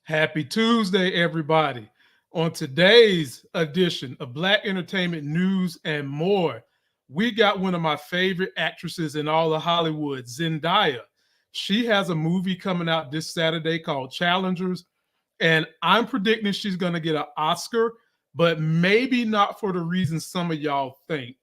Happy Tuesday, everybody. On today's edition of Black Entertainment News and More, we got one of my favorite actresses in all of Hollywood, Zendaya. She has a movie coming out this Saturday called Challengers, and I'm predicting she's going to get an Oscar, but maybe not for the reason some of y'all think.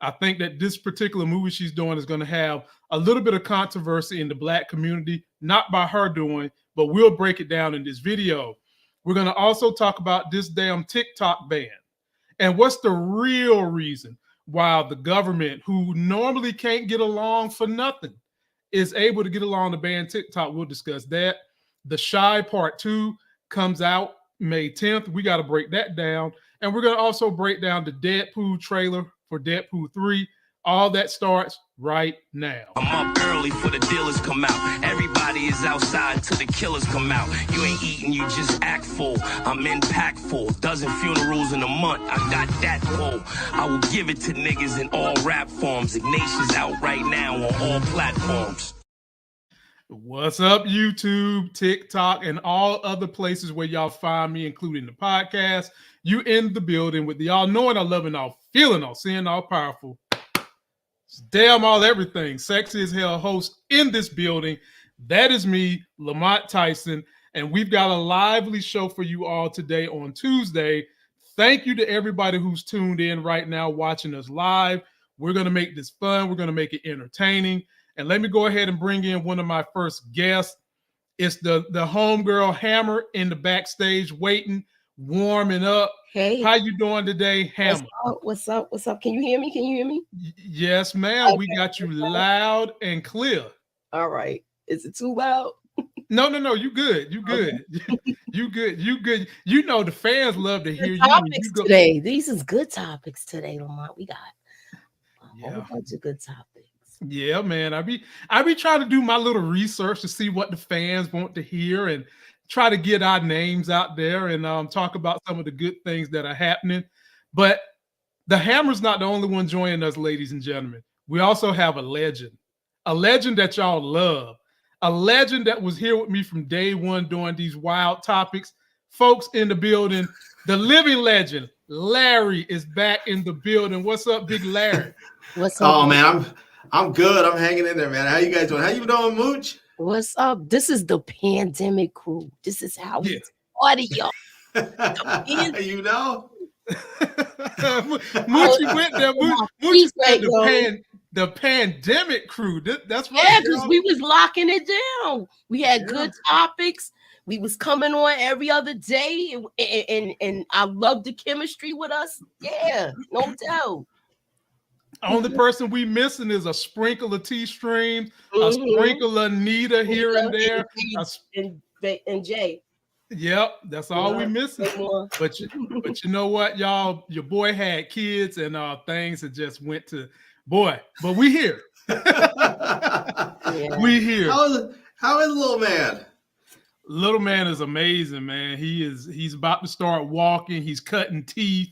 I think that this particular movie she's doing is going to have a little bit of controversy in the Black community, not by her doing, but we'll break it down in this video. We're going to also talk about this damn TikTok ban and what's the real reason why the government, who normally can't get along for nothing, is able to get along to ban TikTok. We'll discuss that. The Shy Part 2 comes out May 10th. We got to break that down. And we're going to also break down the Deadpool trailer for Deadpool 3. All that starts right now. I'm up early for the dealers come out. Everybody is outside till the killers come out. You ain't eating, you just act full. I'm impactful. Dozen funerals in a month. I got that pull. I will give it to niggas in all rap forms. Ignatius out right now on all platforms. What's up, YouTube, TikTok, and all other places where y'all find me, including the podcast. You in the building with the all knowing, all loving, all feeling, all seeing, all powerful. Damn all everything. Sexy as hell host in this building. That is me, Lamont Tyson, and we've got a lively show for you all today on Tuesday. Thank you to everybody who's tuned in right now watching us live. We're going to make this fun. We're going to make it entertaining. And let me go ahead and bring in one of my first guests. It's the homegirl Hammer in the backstage waiting, warming up. Hey, how you doing today, Hammer? What's up? Can you hear me? Yes, ma'am. Okay. We got you loud and clear. All right. Is it too loud? No. You good. Okay. You good. You know the fans love to hear you. Today. These is good topics today, Lamont. We got a whole bunch of good topics. Yeah, man. I be trying to do my little research to see what the fans want to hear and try to get our names out there and talk about some of the good things that are happening. But the Hammer's not the only one joining us, ladies and gentlemen. We also have a legend that y'all love, a legend that was here with me from day one doing these wild topics. Folks in the building, the living legend, Larry, is back in the building. What's up, big Larry? What's up? Oh, man, I'm good. I'm hanging in there, man. How you guys doing? How you doing, Mooch? What's up? This is the pandemic crew. This is how we started, y'all. You know? Moochie went there. Moochie said the pandemic crew. That's right. Yeah, because we was locking it down. We had good topics. We was coming on every other day. And I love the chemistry with us. Yeah, no doubt. Only person we missing is a sprinkle of T-Streams, a sprinkle of Nita here and there, and Jay. Yep, that's all we missing. But you know what, y'all? Your boy had kids and things that just went to boy. But we here. We here. How is little man? Little man is amazing, man. He's about to start walking. He's cutting teeth.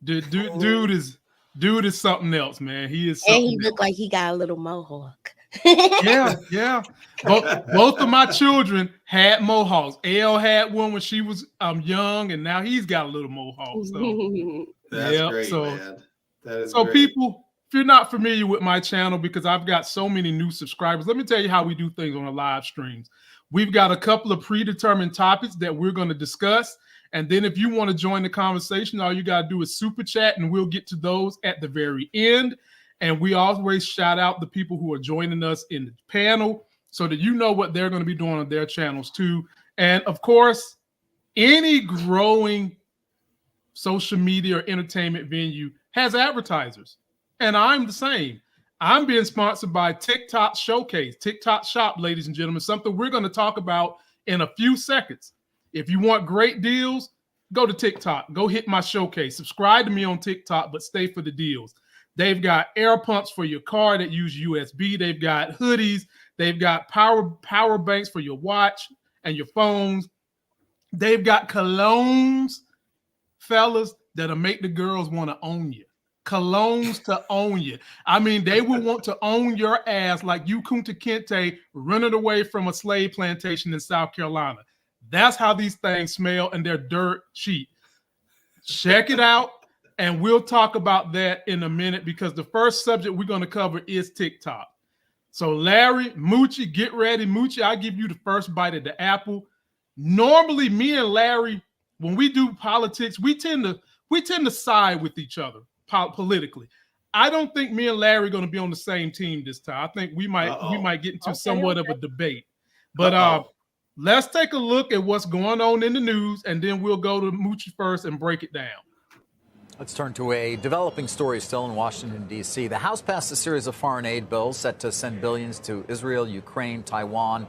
Dude is something else, man. He is something and he looked like he got a little mohawk. Yeah. Both of my children had mohawks. Elle had one when she was young, and now he's got a little mohawk. So that's great, man. That is so great. People, if you're not familiar with my channel, because I've got so many new subscribers, let me tell you how we do things on the live streams. We've got a couple of predetermined topics that we're going to discuss. And then if you want to join the conversation, all you got to do is super chat, and we'll get to those at the very end. And we always shout out the people who are joining us in the panel so that you know what they're going to be doing on their channels too. And of course, any growing social media or entertainment venue has advertisers. And I'm the same. I'm being sponsored by TikTok Showcase, TikTok Shop, ladies and gentlemen, something we're going to talk about in a few seconds. If you want great deals, go to TikTok. Go hit my showcase. Subscribe to me on TikTok, but stay for the deals. They've got air pumps for your car that use USB. They've got hoodies. They've got power banks for your watch and your phones. They've got colognes, fellas, that'll make the girls want to own you. Colognes to own you. I mean, they will want to own your ass like you Kunta Kinte running away from a slave plantation in South Carolina. That's how these things smell, and they're dirt cheap. Check it out, and we'll talk about that in a minute because the first subject we're going to cover is TikTok. So Larry, Moochie, get ready. Moochie, I'll give you the first bite of the apple. Normally, me and Larry, when we do politics, we tend to side with each other politically. I don't think me and Larry are going to be on the same team this time. I think we might get into somewhat of a debate. But let's take a look at what's going on in the news, and then we'll go to Moochie first and break it down. Let's turn to a developing story still in Washington, D.C. The House passed a series of foreign aid bills set to send billions to Israel, Ukraine, Taiwan,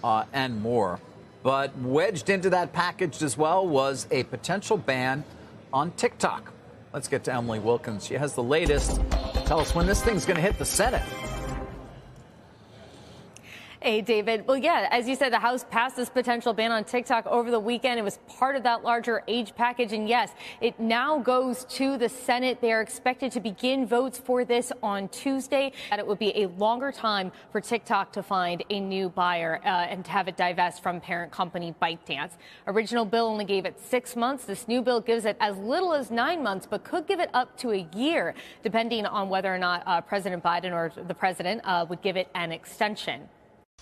and more. But wedged into that package as well was a potential ban on TikTok. Let's get to Emily Wilkins. She has the latest. Tell us when this thing's going to hit the Senate. Hey, David. Well, yeah, as you said, the House passed this potential ban on TikTok over the weekend. It was part of that larger age package. And yes, it now goes to the Senate. They are expected to begin votes for this on Tuesday. That it would be a longer time for TikTok to find a new buyer and to have it divest from parent company ByteDance. Original bill only gave it 6 months. This new bill gives it as little as 9 months, but could give it up to a year, depending on whether or not President Biden or the president would give it an extension.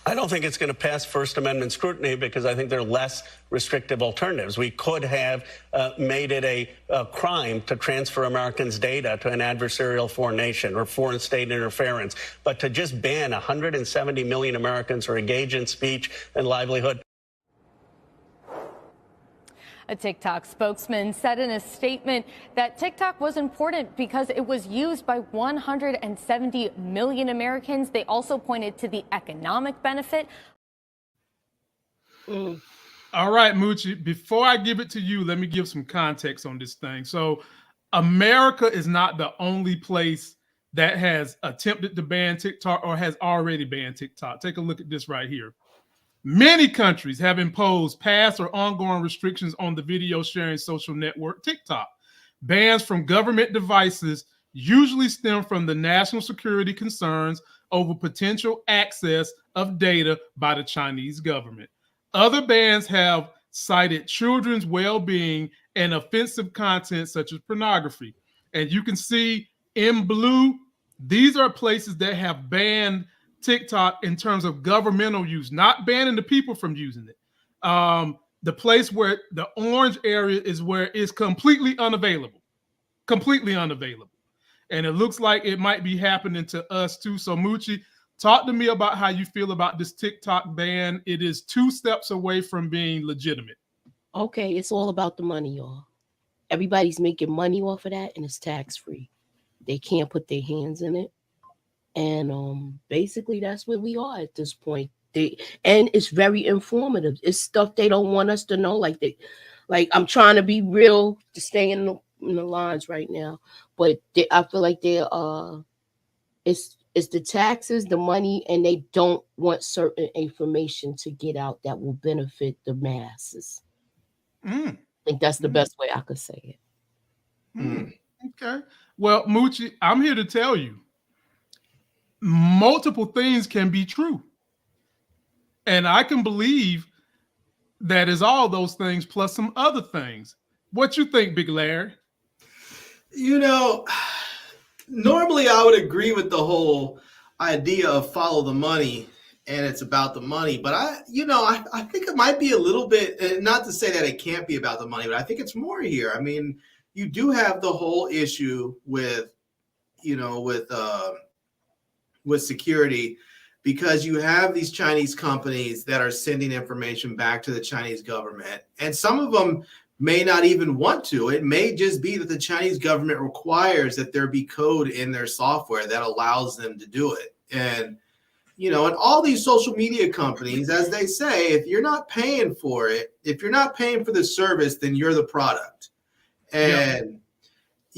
I don't think it's going to pass First Amendment scrutiny because I think there are less restrictive alternatives. We could have made it a crime to transfer Americans' data to an adversarial foreign nation or foreign state interference. But to just ban 170 million Americans who engage in speech and livelihood. A TikTok spokesman said in a statement that TikTok was important because it was used by 170 million Americans. They also pointed to the economic benefit. All right, Moochie, before I give it to you, let me give some context on this thing. So America is not the only place that has attempted to ban TikTok or has already banned TikTok. Take a look at this right here. Many countries have imposed past or ongoing restrictions on the video sharing social network TikTok. Bans from government devices usually stem from the national security concerns over potential access of data by the Chinese government. Other bans have cited children's well-being and offensive content such as pornography. And you can see in blue, these are places that have banned TikTok in terms of governmental use, not banning the people from using it. The place where the orange area is where it's completely unavailable. And it looks like it might be happening to us too. So Moochie, talk to me about how you feel about this TikTok ban. It is 2 steps away from being legitimate. Okay, it's all about the money, y'all. Everybody's making money off of that, and it's tax-free. They can't put their hands in it. And basically, that's where we are at this point. And it's very informative. It's stuff they don't want us to know. Like I'm trying to be real to stay in the lines right now, but I feel like it's the taxes, the money, and they don't want certain information to get out that will benefit the masses. I think that's the best way I could say it. Okay. Well, Moochie, I'm here to tell you, multiple things can be true. And I can believe that is all those things plus some other things. What you think, Big Larry? You know, normally I would agree with the whole idea of follow the money and it's about the money. But I think it might be a little bit, not to say that it can't be about the money, but I think it's more here. I mean, you do have the whole issue with security, because you have these Chinese companies that are sending information back to the Chinese government, and some of them may not even want to. It may just be that the Chinese government requires that there be code in their software that allows them to do it. And and all these social media companies, as they say, if you're not paying for it, if you're not paying for the service, then you're the product. And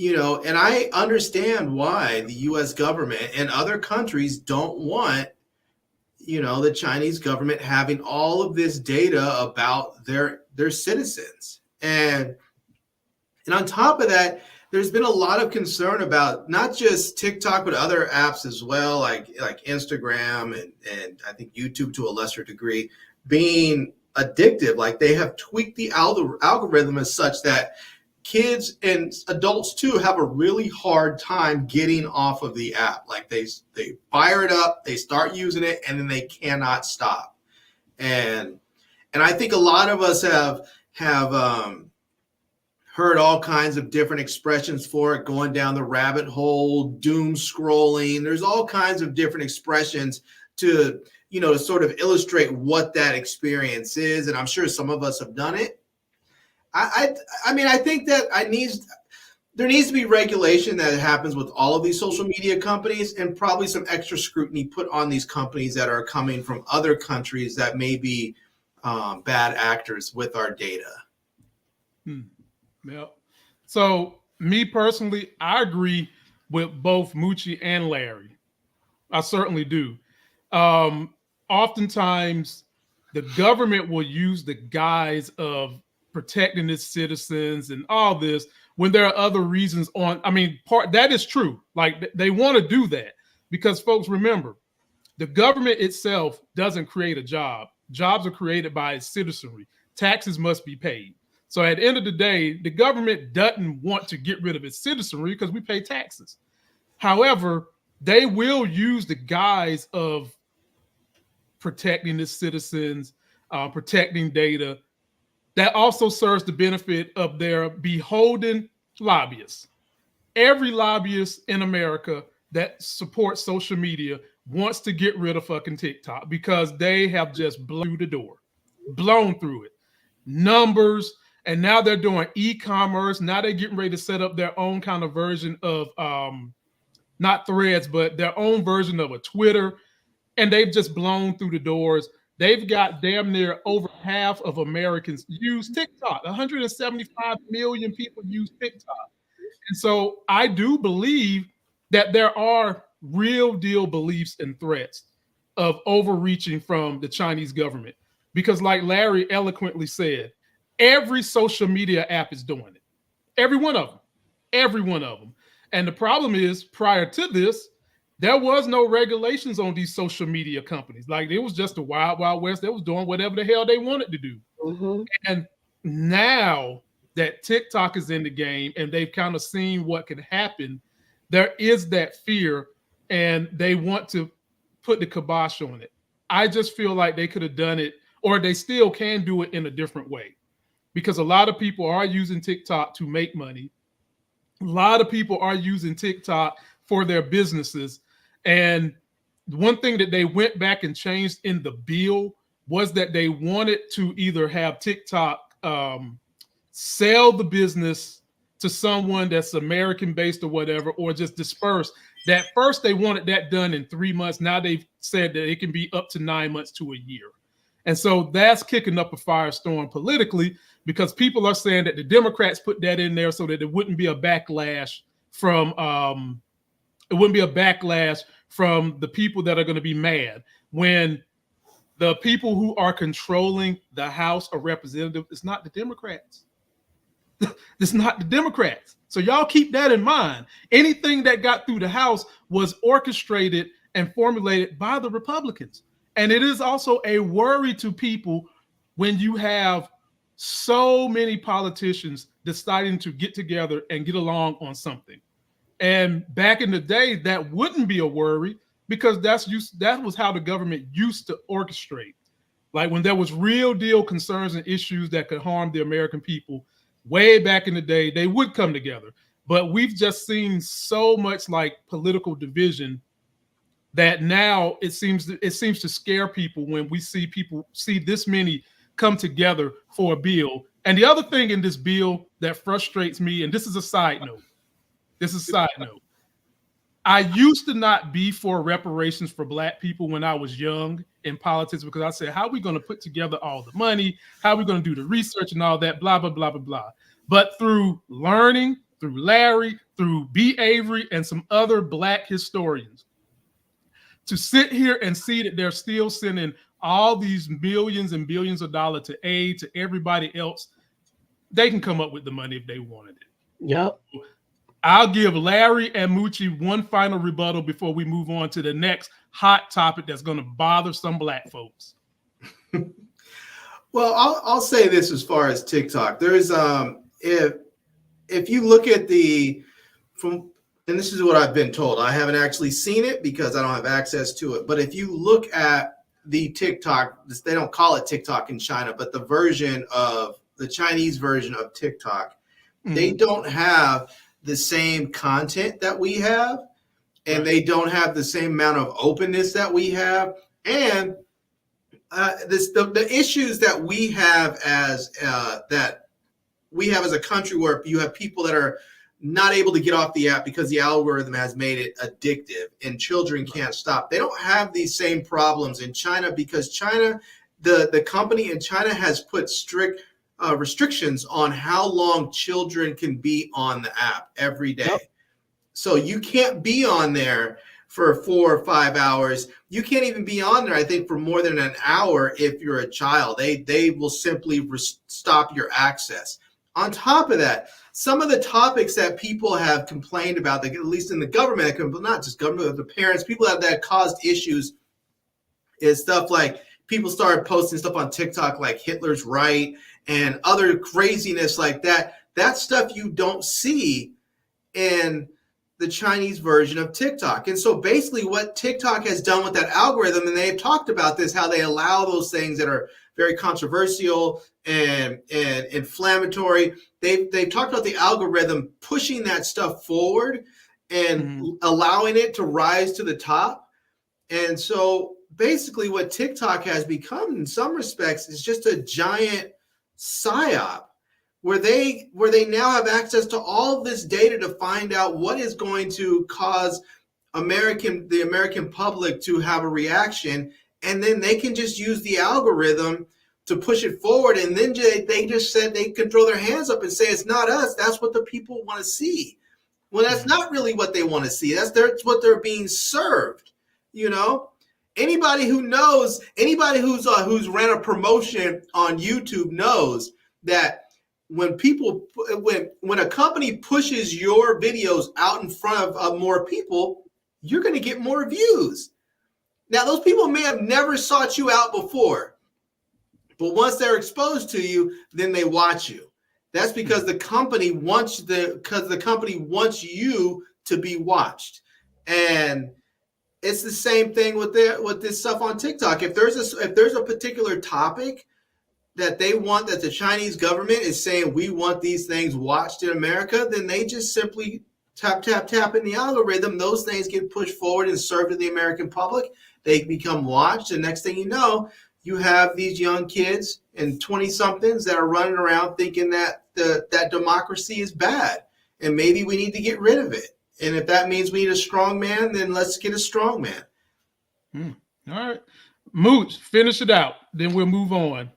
and I understand why the U.S. government and other countries don't want, the Chinese government having all of this data about their citizens. And on top of that, there's been a lot of concern about not just TikTok, but other apps as well, like Instagram and I think YouTube to a lesser degree, being addictive. Like they have tweaked the algorithm as such that kids and adults too have a really hard time getting off of the app. Like they fire it up, they start using it, and then they cannot stop. And I think a lot of us have heard all kinds of different expressions for it, going down the rabbit hole, doom scrolling. There's all kinds of different expressions to, to sort of illustrate what that experience is. And I'm sure some of us have done it. I mean, I think that there needs to be regulation that happens with all of these social media companies, and probably some extra scrutiny put on these companies that are coming from other countries that may be bad actors with our data. Yeah. So me personally, I agree with both Moochie and Larry. I certainly do. Oftentimes, the government will use the guise of protecting its citizens and all this when there are other reasons that is true. Like they want to do that because, folks, remember, the government itself doesn't create a job. Jobs are created by its citizenry. Taxes must be paid. So at the end of the day, the government doesn't want to get rid of its citizenry because we pay taxes. However, they will use the guise of protecting its citizens, protecting data. That also serves the benefit of their beholden lobbyists. Every lobbyist in America that supports social media wants to get rid of fucking TikTok because they have just blown through it. Numbers. And now they're doing e-commerce. Now they're getting ready to set up their own kind of version of not Threads, but their own version of a Twitter. And they've just blown through the doors. They've got damn near over half of Americans use TikTok. 175 million people use TikTok. And so I do believe that there are real deal beliefs and threats of overreaching from the Chinese government. Because like Larry eloquently said, every social media app is doing it. Every one of them. And the problem is, prior to this, there was no regulations on these social media companies. Like it was just a wild, wild west. They was doing whatever the hell they wanted to do. Mm-hmm. And now that TikTok is in the game and they've kind of seen what can happen, there is that fear and they want to put the kibosh on it. I just feel like they could have done it, or they still can do it in a different way. Because a lot of people are using TikTok to make money. A lot of people are using TikTok for their businesses. And one thing that they went back and changed in the bill was that they wanted to either have TikTok sell the business to someone that's American-based or whatever, or just disperse. That first they wanted that done in 3 months. Now they've said that it can be up to 9 months to a year. And so that's kicking up a firestorm politically, because people are saying that the Democrats put that in there so that there wouldn't be a backlash from the people that are going to be mad when the people who are controlling the House of Representatives is not the Democrats. It's not the Democrats. So y'all keep that in mind. Anything that got through the House was orchestrated and formulated by the Republicans. And it is also a worry to people when you have so many politicians deciding to get together and get along on something. And back in the day, that wouldn't be a worry, because that was how the government used to orchestrate. Like when there was real deal concerns and issues that could harm the American people, way back in the day, they would come together. But we've just seen so much like political division that now it seems to scare people when we see this many come together for a bill. And the other thing in this bill that frustrates me, and this is a side note. I used to not be for reparations for Black people when I was young in politics, because I said, how are we going to put together all the money? How are we going to do the research and all that, blah, blah, blah, blah, blah. But through learning, through Larry, through B. Avery, and some other Black historians, to sit here and see that they're still sending all these millions and billions of dollars to aid to everybody else, they can come up with the money if they wanted it. Yep. I'll give Larry and Moochie one final rebuttal before we move on to the next hot topic that's going to bother some Black folks. Well, I'll say this as far as TikTok. There's if you look at and this is what I've been told. I haven't actually seen it because I don't have access to it. But if you look at the TikTok, they don't call it TikTok in China, but the Chinese version of TikTok, they don't have the same content that we have, and they don't have the same amount of openness that we have, and the issues that we have as a country, where you have people that are not able to get off the app because the algorithm has made it addictive and children can't stop. They don't have these same problems in China because China, the company in China has put strict restrictions on how long children can be on the app every day. Yep. So you can't be on there for 4 or 5 hours. You can't even be on there, I think, for more than an hour if you're a child. They will simply stop your access. On top of that, some of the topics that people have complained about, at least in the government, not just government, but the parents, people that caused issues, is stuff like people started posting stuff on TikTok like Hitler's right and other craziness like that. That stuff you don't see in the Chinese version of TikTok. And so basically what TikTok has done with that algorithm, and they've talked about this, how they allow those things that are very controversial and inflammatory. They've talked about the algorithm pushing that stuff forward and allowing it to rise to the top. And so basically what TikTok has become in some respects is just a giant psyop, where they now have access to all of this data to find out what is going to cause the American public to have a reaction, and then they can just use the algorithm to push it forward. And then they just said they can throw their hands up and say it's not us. That's what the people want to see. Well, that's not really what they want to see. That's what they're being served. You know, anybody who's ran a promotion on YouTube knows that when a company pushes your videos out in front of more people, you're going to get more views. Now, those people may have never sought you out before, but once they're exposed to you, then they watch you. That's because the company wants you to be watched. And it's the same thing with this stuff on TikTok. If there's a particular topic that they want, that the Chinese government is saying we want these things watched in America, then they just simply tap in the algorithm. Those things get pushed forward and served to the American public. They become watched, and next thing you know, you have these young kids and 20-somethings that are running around thinking that that democracy is bad, and maybe we need to get rid of it. And if that means we need a strong man, then let's get a strong man. All right, Mooch, finish it out. Then we'll move on.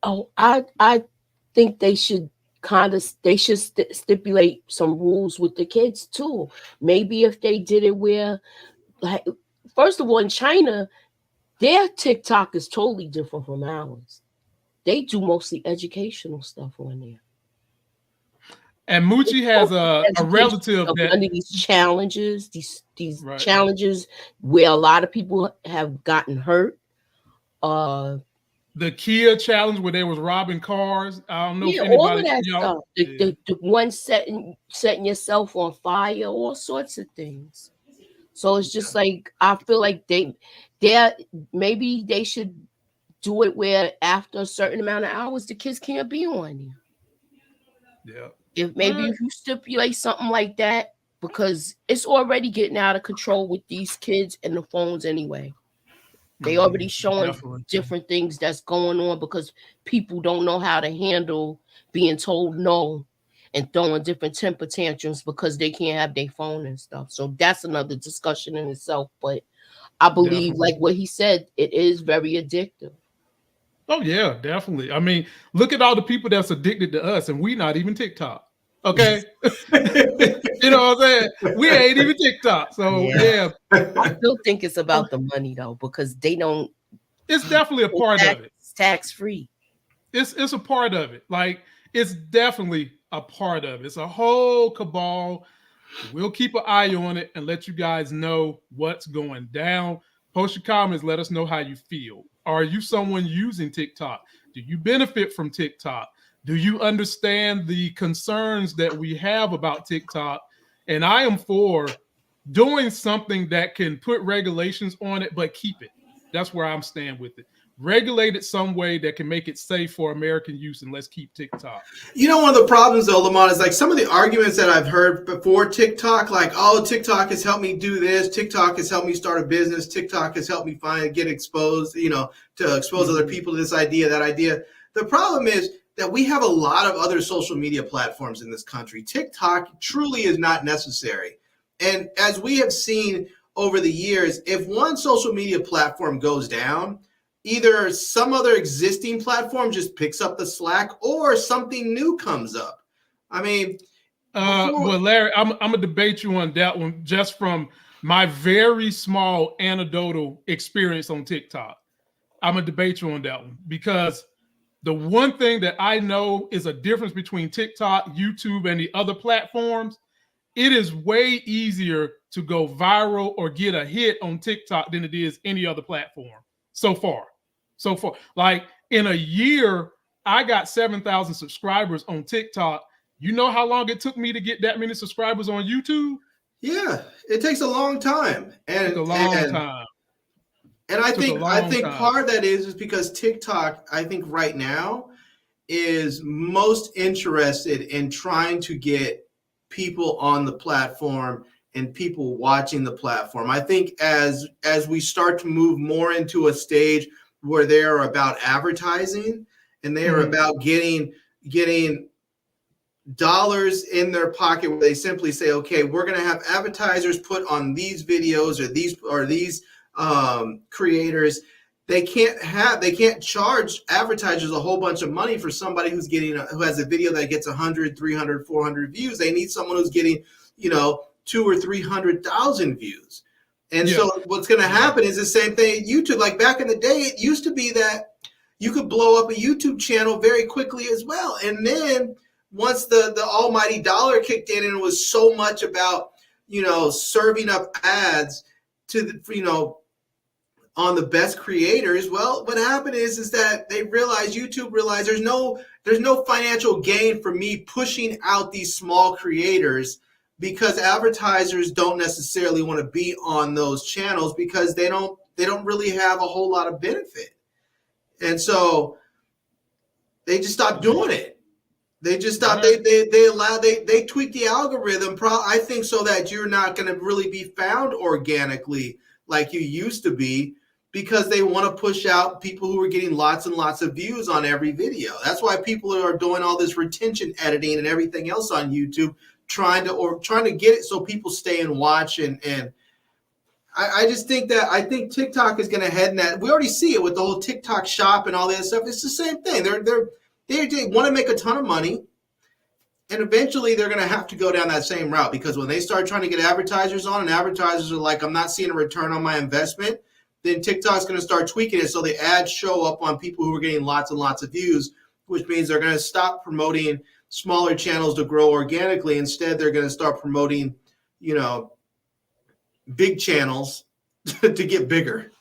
Oh, I think they should stipulate some rules with the kids too. Maybe if they did it where, like, first of all, in China, their TikTok is totally different from ours. They do mostly educational stuff on there. And Moochie has a relative that under these challenges, these challenges where a lot of people have gotten hurt. The Kia challenge where they was robbing cars. I don't know if anybody, all of that stuff. The one setting yourself on fire, all sorts of things. So it's just like, I feel like maybe they should do it where after a certain amount of hours the kids can't be on there. Yeah. If you stipulate something like that, because it's already getting out of control with these kids and the phones anyway. They already showing different things that's going on because people don't know how to handle being told no and throwing different temper tantrums because they can't have their phone and stuff. So that's another discussion in itself. But I believe, like what he said, it is very addictive. Oh, yeah, definitely. I mean, look at all the people that's addicted to us, and we not even TikTok. Okay. You know what I'm saying? We ain't even TikTok. So yeah. I still think it's about the money though, because they don't. It's definitely a part of it. It's tax free. It's a part of it. Like, it's definitely a part of it. It's a whole cabal. We'll keep an eye on it and let you guys know what's going down. Post your comments. Let us know how you feel. Are you someone using TikTok? Do you benefit from TikTok? Do you understand the concerns that we have about TikTok? And I am for doing something that can put regulations on it, but keep it. That's where I'm staying with it. Regulate it some way that can make it safe for American use, and let's keep TikTok. You know, one of the problems though, Lamont, is like some of the arguments that I've heard before TikTok, like, oh, TikTok has helped me do this, TikTok has helped me start a business, TikTok has helped me get exposed, to expose other people to this idea, that idea. The problem is that we have a lot of other social media platforms in this country. TikTok truly is not necessary. And as we have seen over the years, if one social media platform goes down, either some other existing platform just picks up the slack or something new comes up. I mean, well, Larry, I'm going to debate you on that one just from my very small anecdotal experience on TikTok. I'm going to debate you on that one because the one thing that I know is a difference between TikTok, YouTube, and the other platforms. It is way easier to go viral or get a hit on TikTok than it is any other platform so far. Like in a year, I got 7,000 subscribers on TikTok. You know how long it took me to get that many subscribers on YouTube? Yeah, it takes a long time. It took a long time. And I think part of that is because TikTok, I think right now, is most interested in trying to get people on the platform and people watching the platform. I think as we start to move more into a stage where they are about advertising and they are about getting dollars in their pocket, where they simply say, okay, we're going to have advertisers put on these videos or these creators. They can't charge advertisers a whole bunch of money for somebody who has a video that gets 100, 300, 400 views. They need someone who's getting, 200,000 or 300,000 views. And so what's going to happen is the same thing at YouTube. Like back in the day, it used to be that you could blow up a YouTube channel very quickly as well. And then once the almighty dollar kicked in and it was so much about, serving up ads to on the best creators, well, what happened is that YouTube realized there's no financial gain for me pushing out these small creators, because advertisers don't necessarily want to be on those channels because they don't really have a whole lot of benefit. And so they just stopped doing it. They just stopped. They tweak the algorithm, I think, so that you're not going to really be found organically like you used to be, because they want to push out people who are getting lots and lots of views on every video. That's why people are doing all this retention editing and everything else on YouTube, trying to get it so people stay and watch. And I just think TikTok is going to head in that. We already see it with the whole TikTok shop and all that stuff. It's the same thing. They want to make a ton of money, and eventually they're going to have to go down that same route, because when they start trying to get advertisers on and advertisers are like, I'm not seeing a return on my investment, then TikTok's going to start tweaking it so the ads show up on people who are getting lots and lots of views, which means they're going to stop promoting smaller channels to grow organically. Instead, they're going to start promoting, big channels to get bigger.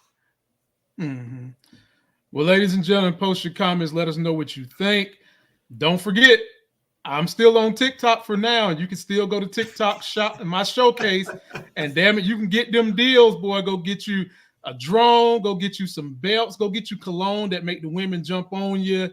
Mm-hmm. Well, ladies and gentlemen, post your comments. Let us know what you think. Don't forget, I'm still on TikTok for now, and you can still go to TikTok shop in my showcase, and damn it, you can get them deals, boy. Go get you a drone, go get you some belts, go get you cologne that make the women jump on you.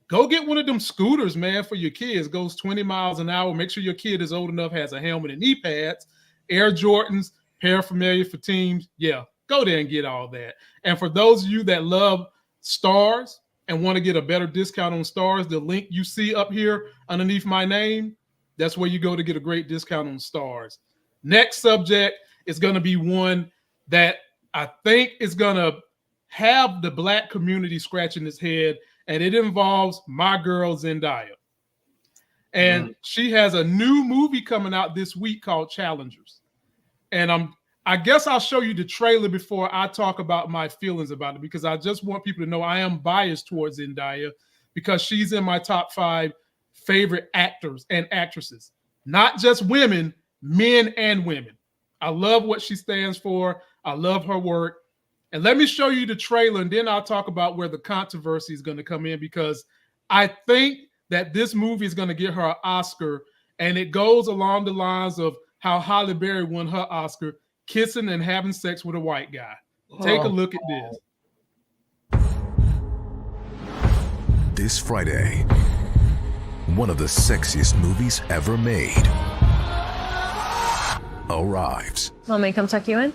Go get one of them scooters, man, for your kids. Goes 20 miles an hour. Make sure your kid is old enough, has a helmet and knee pads, Air Jordans, paraphernalia for teams. Yeah, go there and get all that. And for those of you that love stars and want to get a better discount on stars, the link you see up here underneath my name, that's where you go to get a great discount on stars. Next subject is going to be one that I think is going to have the Black community scratching its head, and it involves my girl Zendaya. And she has a new movie coming out this week called Challengers. And I guess I'll show you the trailer before I talk about my feelings about it, because I just want people to know I am biased towards Zendaya, because she's in my top 5 favorite actors and actresses. Not just women, men and women. I love what she stands for. I love her work. And let me show you the trailer, and then I'll talk about where the controversy is going to come in, because I think that this movie is going to get her an Oscar, and it goes along the lines of how Halle Berry won her Oscar, kissing and having sex with a white guy. Take a look at this. This Friday, one of the sexiest movies ever made arrives. Want me to come tuck you in?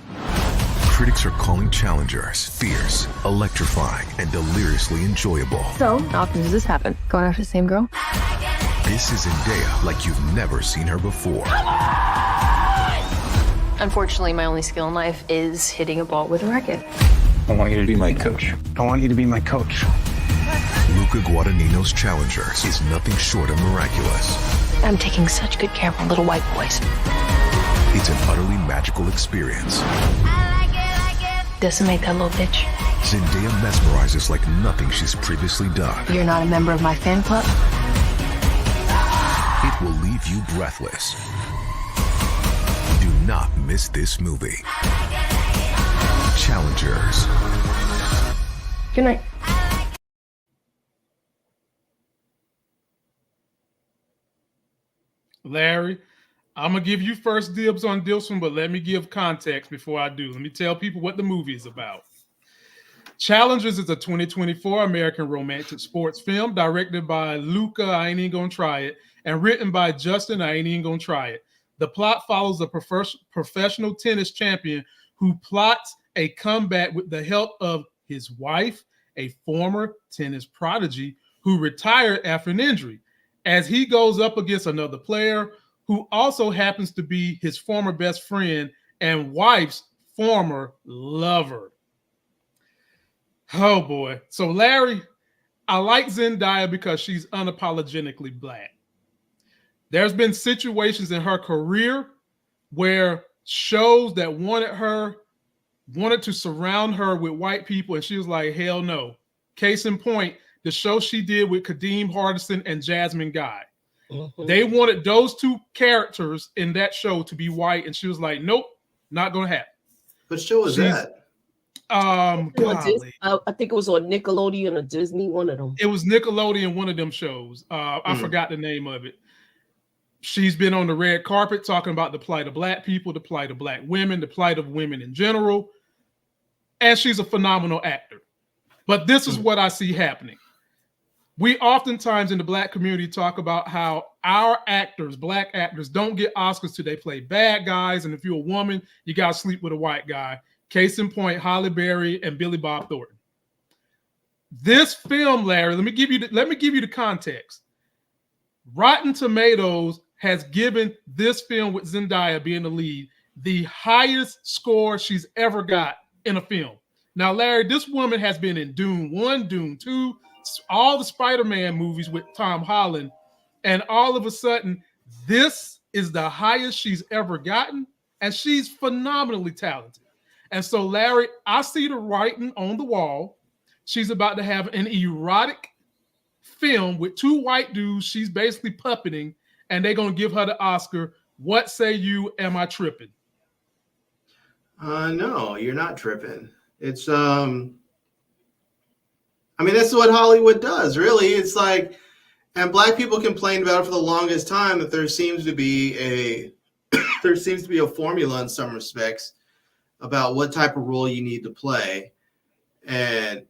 Critics are calling Challengers fierce, electrifying, and deliriously enjoyable. So, how often does this happen? Going after the same girl? This is Zendaya like you've never seen her before. Unfortunately, my only skill in life is hitting a ball with a racket. I want you to be my coach. I want you to be my coach. Luca Guadagnino's Challengers is nothing short of miraculous. I'm taking such good care of my little white boys. It's an utterly magical experience. Decimate that little bitch. Zendaya mesmerizes like nothing she's previously done. You're not a member of my fan club? It will leave you breathless. Do not miss this movie. Challengers. Good night. Larry, I'm going to give you first dibs on this one, but let me give context before I do. Let me tell people what the movie is about. Challengers is a 2024 American romantic sports film directed by Luca, I ain't even gonna try it, and written by Justin, I ain't even gonna try it. The plot follows a professional tennis champion who plots a comeback with the help of his wife, a former tennis prodigy who retired after an injury, as he goes up against another player who also happens to be his former best friend and wife's former lover. Oh boy. So Larry, I like Zendaya because she's unapologetically black. There's been situations in her career where shows that wanted to surround her with white people, and she was like, hell no. Case in point, the show she did with Kadeem Hardison and Jasmine Guy. Mm-hmm. They wanted those two characters in that show to be white, and she was like, nope, not going to happen. What show was that? I think it was on Nickelodeon or Disney, one of them. It was Nickelodeon, one of them shows. I forgot the name of it. She's been on the red carpet talking about the plight of black people, the plight of black women, the plight of women in general. And she's a phenomenal actor. But this is what I see happening. We oftentimes in the black community talk about how our actors, black actors, don't get Oscars till they play bad guys. And if you're a woman, you got to sleep with a white guy. Case in point, Halle Berry and Billy Bob Thornton. This film, Larry, let me give you the context. Rotten Tomatoes has given this film with Zendaya being the lead the highest score she's ever got in a film. Now, Larry, this woman has been in Dune 1, Dune 2, all the Spider-Man movies with Tom Holland, and all of a sudden, this is the highest she's ever gotten, and she's phenomenally talented. And so, Larry, I see the writing on the wall. She's about to have an erotic film with two white dudes she's basically puppeting, and they're going to give her the Oscar. What say you? Am I tripping? No, you're not tripping. It's I mean, that's what Hollywood does, really. It's like, and black people complained about it for the longest time that there seems to be a formula in some respects about what type of role you need to play. And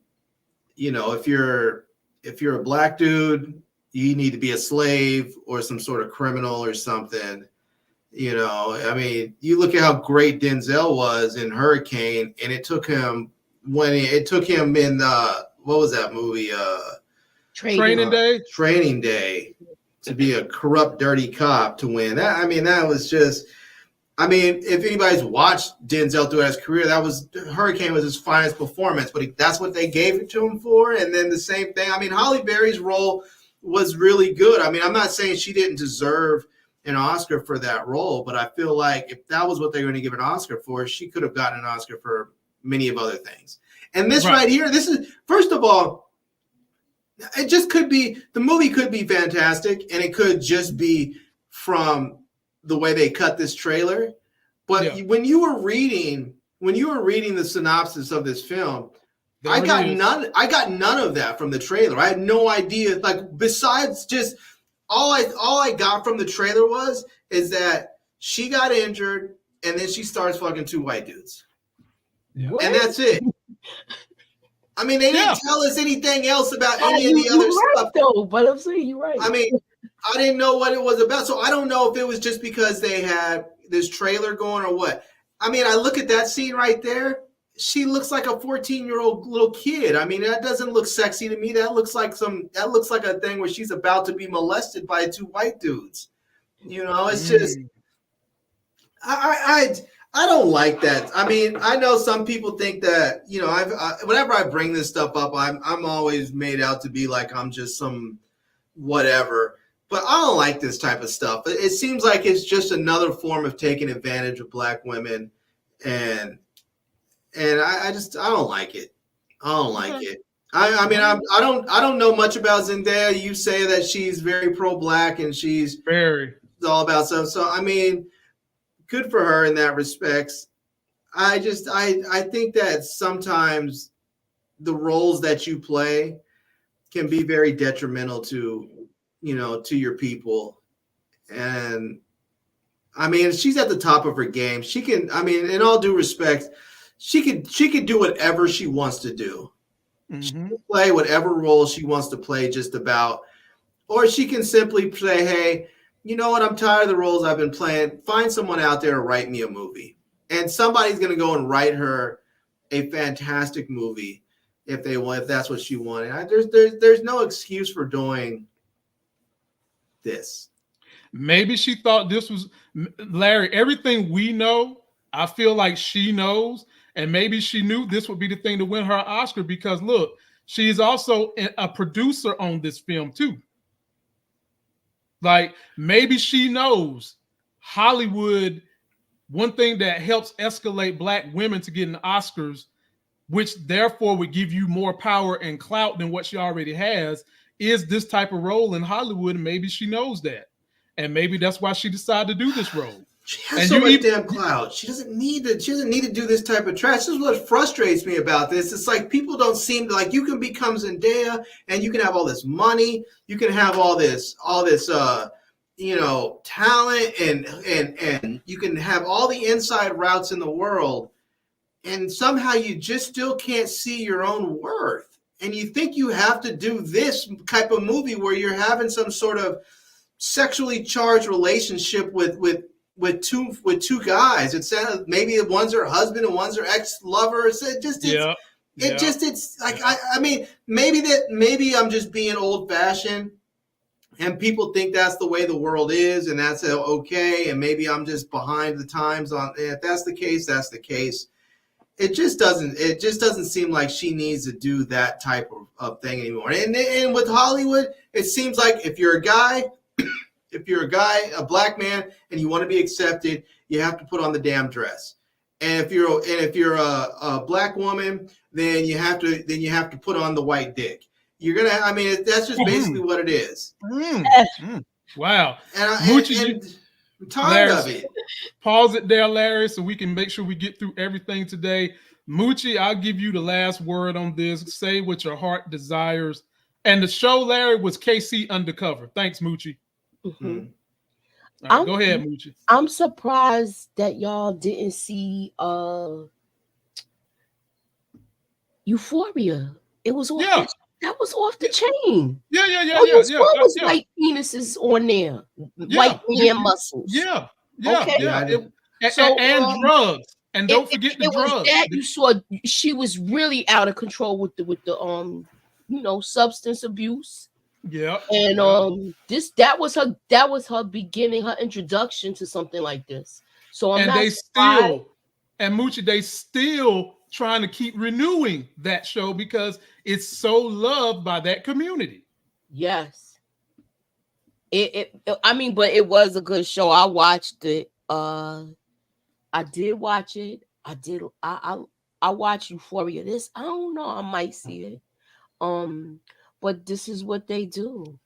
you know, if you're a black dude, you need to be a slave or some sort of criminal or something. You know, I mean, you look at how great Denzel was in Hurricane, and it took him in what was that movie? Training Day. Training Day, to be a corrupt, dirty cop to win. That, I mean, that was just. I mean, if anybody's watched Denzel throughout his career, Hurricane was his finest performance, but that's what they gave it to him for. And then the same thing. I mean, Halle Berry's role was really good. I mean, I'm not saying she didn't deserve an Oscar for that role, but I feel like if that was what they were going to give an Oscar for, she could have gotten an Oscar for many of other things. And this right here, this is, first of all, it just could be, the movie could be fantastic, and it could just be from the way they cut this trailer. But when you were reading when you were reading the synopsis of this film, There I it got is. none of that from the trailer. I had no idea. Like, besides just all I got from the trailer is that she got injured and then she starts fucking two white dudes. Yeah. And that's it. I mean, they didn't tell us anything else about any of the other stuff. Though, but I'm saying you're right. I mean, I didn't know what it was about. So I don't know if it was just because they had this trailer going or what. I mean, I look at that scene right there. She looks like a 14-year-old little kid. I mean, that doesn't look sexy to me. That looks like a thing where she's about to be molested by two white dudes. You know, it's just I don't like that. I mean, I know some people think that, you know, whenever I bring this stuff up, I'm always made out to be like I'm just some whatever. But I don't like this type of stuff. It seems like it's just another form of taking advantage of black women, and I don't like it. I don't like it. I mean, I don't know much about Zendaya. You say that she's very pro-black and she's very all about stuff. So I mean, good for her in that respects. I think that sometimes the roles that you play can be very detrimental to, you know, to your people. And I mean, she's at the top of her game. She can, I mean, in all due respect, she could do whatever she wants to do. She can play whatever role she wants to play, just about. Or she can simply say, hey, you know what? I'm tired of the roles I've been playing. Find someone out there to write me a movie. And somebody's going to go and write her a fantastic movie if that's what she wanted. There's no excuse for doing this. Maybe she thought this was, Larry, everything we know, I feel like she knows. And maybe she knew this would be the thing to win her Oscar, because look, she's also a producer on this film too. Like, maybe she knows Hollywood, one thing that helps escalate black women to getting Oscars, which therefore would give you more power and clout than what she already has, is this type of role in Hollywood. And maybe she knows that. And maybe that's why she decided to do this role. She has so much damn clout. She doesn't need to do this type of trash. This is what frustrates me about this. It's like people don't seem to, like, you can become Zendaya and you can have all this money, you can have all this you know, talent, and you can have all the inside routes in the world, and somehow you just still can't see your own worth. And you think you have to do this type of movie where you're having some sort of sexually charged relationship with two guys. It's maybe one's her husband and one's her ex-lover. It's like, I mean, maybe I'm just being old-fashioned and people think that's the way the world is and that's okay, and maybe I'm just behind the times on. If that's the case, that's the case. It just doesn't seem like she needs to do that type of thing anymore. And with Hollywood, it seems like if you're a guy, a black man, and you want to be accepted, you have to put on the damn dress. And if you're a black woman, then you have to put on the white dick. You're gonna. I mean, that's just basically what it is. Wow. And I'm tired of it. Pause it there, Larry, so we can make sure we get through everything today. Moochie, I'll give you the last word on this. Say what your heart desires. And the show, Larry, was KC Undercover. Thanks, Moochie. Mm-hmm. Right, go ahead, Moochie. I'm surprised that y'all didn't see Euphoria. It was that was off the chain. Yeah. What was white penises on there? White man muscles. Yeah. Okay. And drugs. And don't forget the drugs. That you saw, she was really out of control with the you know, substance abuse. Yeah. And that was her beginning, her introduction to something like this. So they still trying to keep renewing that show because it's so loved by that community. Yes. I mean, but it was a good show. I watched it. I did watch it. I watched Euphoria. I don't know, I might see it. But this is what they do.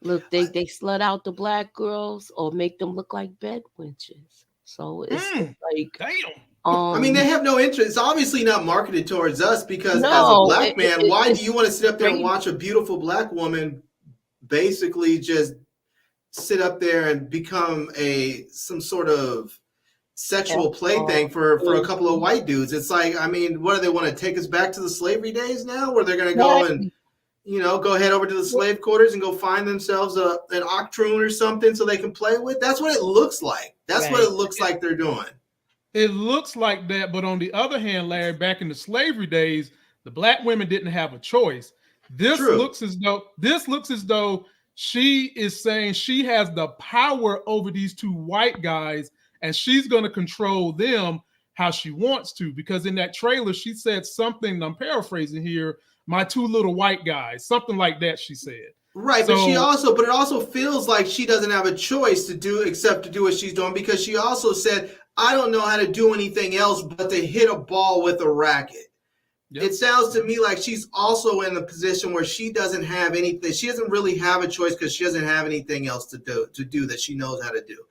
Look, they slut out the black girls or make them look like bed wenches. So it's like, damn. I mean, they have no interest. It's obviously not marketed towards us because as a no, black man, why do you want to sit up there and crazy. watch a beautiful black woman basically just sit up there and become some sort of sexual plaything for a couple of white dudes? It's like, I mean, what do they want to take us back to the slavery days now, where they're going to go and go head over to the slave quarters and go find themselves an octroon or something so they can play with? That's what it looks like. That's what it looks like they're doing. It looks like that, but on the other hand, Larry, back in the slavery days, the black women didn't have a choice. This looks as though she is saying she has the power over these two white guys, and she's going to control them how she wants to. Because in that trailer, she said something, I'm paraphrasing here, my two little white guys, something like that she said. Right, but it also feels like she doesn't have a choice to do except to do what she's doing, because she also said, I don't know how to do anything else but to hit a ball with a racket. Yep. It sounds to me like she's also in the position where she doesn't have anything. She doesn't really have a choice because she doesn't have anything else to do that she knows how to do.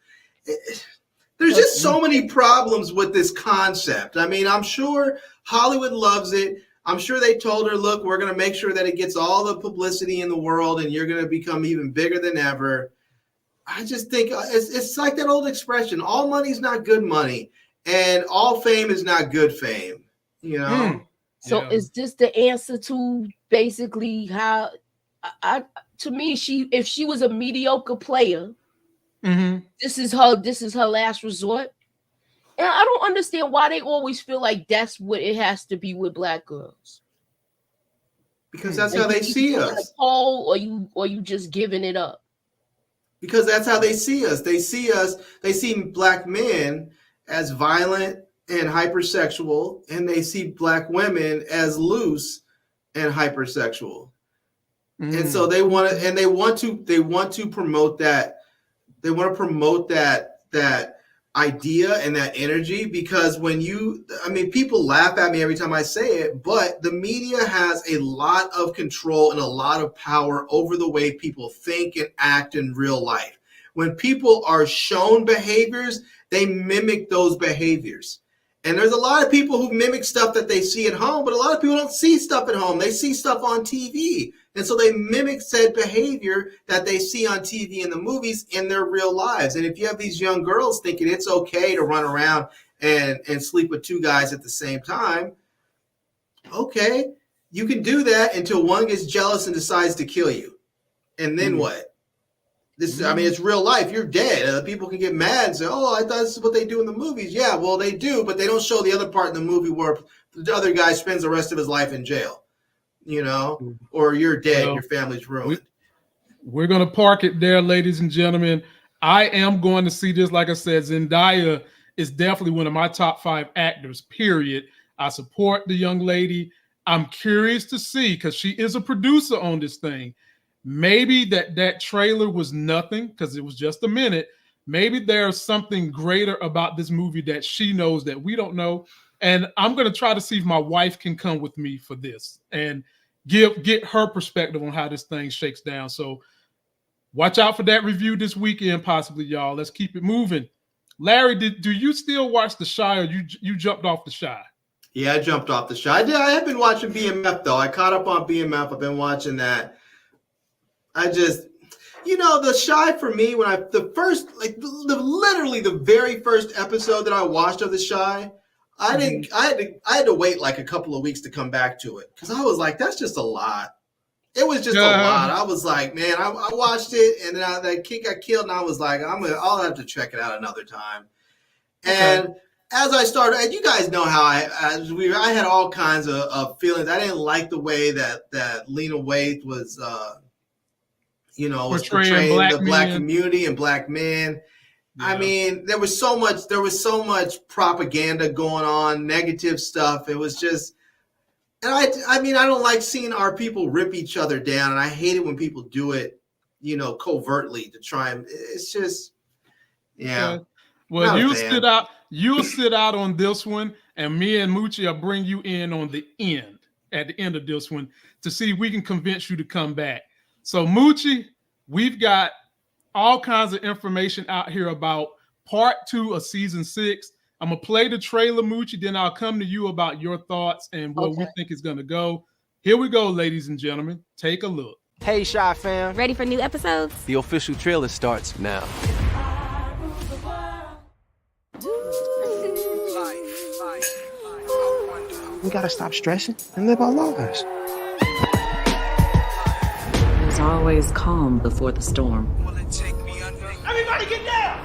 There's just so many problems with this concept. I mean, I'm sure Hollywood loves it. I'm sure they told her, look, we're going to make sure that it gets all the publicity in the world and you're going to become even bigger than ever. I just think it's like that old expression, all money's not good money and all fame is not good fame, you know? So is this the answer to basically how to me, if she was a mediocre player, this is her last resort. And I don't understand why they always feel like that's what it has to be with black girls. Because that's how they see us. Or you just giving it up. Because that's how they see us. They see black men as violent and hypersexual, and they see black women as loose and hypersexual. And so they want to promote that. They want to promote that idea and that energy, because people laugh at me every time I say it, but the media has a lot of control and a lot of power over the way people think and act in real life. When people are shown behaviors, they mimic those behaviors. And there's a lot of people who mimic stuff that they see at home, but a lot of people don't see stuff at home. They see stuff on TV. And so they mimic said behavior that they see on TV and the movies in their real lives. And if you have these young girls thinking it's okay to run around and sleep with two guys at the same time, okay, you can do that until one gets jealous and decides to kill you. And then what? It's real life. You're dead. People can get mad and say, oh, I thought this is what they do in the movies. Yeah, well, they do, but they don't show the other part in the movie where the other guy spends the rest of his life in jail, or you're dead, your family's ruined. We're going to park it there, ladies and gentlemen. I am going to see this. Like I said, Zendaya is definitely one of my top 5 actors, period. I support the young lady. I'm curious to see, because she is a producer on this thing. Maybe that trailer was nothing because it was just a minute. Maybe there's something greater about this movie that she knows that we don't know. And I'm going to try to see if my wife can come with me for this and get her perspective on how this thing shakes down. So watch out for that review this weekend, possibly, y'all. Let's keep it moving. Larry, do you still watch The Chi, or you jumped off The Chi? Yeah, I jumped off The Chi. I have been watching BMF, though. I caught up on BMF. I've been watching that. I just, The Chi for me, when literally the very first episode that I watched of The Chi, I had to wait like a couple of weeks to come back to it, because I was like, that's just a lot. It was just a lot. I was like, man, I watched it, and then that kid got killed, and I was like, I'll have to check it out another time. Okay. And as I started, and you guys know how I had all kinds of feelings. I didn't like the way that Lena Waithe was. Was portraying the black community and black men. Yeah. I mean, there was so much propaganda going on, negative stuff. It was just, and I don't like seeing our people rip each other down, and I hate it when people do it, covertly to try and. It's just, yeah. Well, you'll sit out on this one, and me and Moochie will bring you in on at the end of this one, to see if we can convince you to come back. So, Moochie, we've got all kinds of information out here about part 2 of season 6. I'm gonna play the trailer, Moochie, then I'll come to you about your thoughts and where we think it's gonna go. Here we go, ladies and gentlemen. Take a look. Hey, Shy fam. Ready for new episodes? The official trailer starts now. We gotta stop stressing and live our lives. There's always calm before the storm. Everybody get down!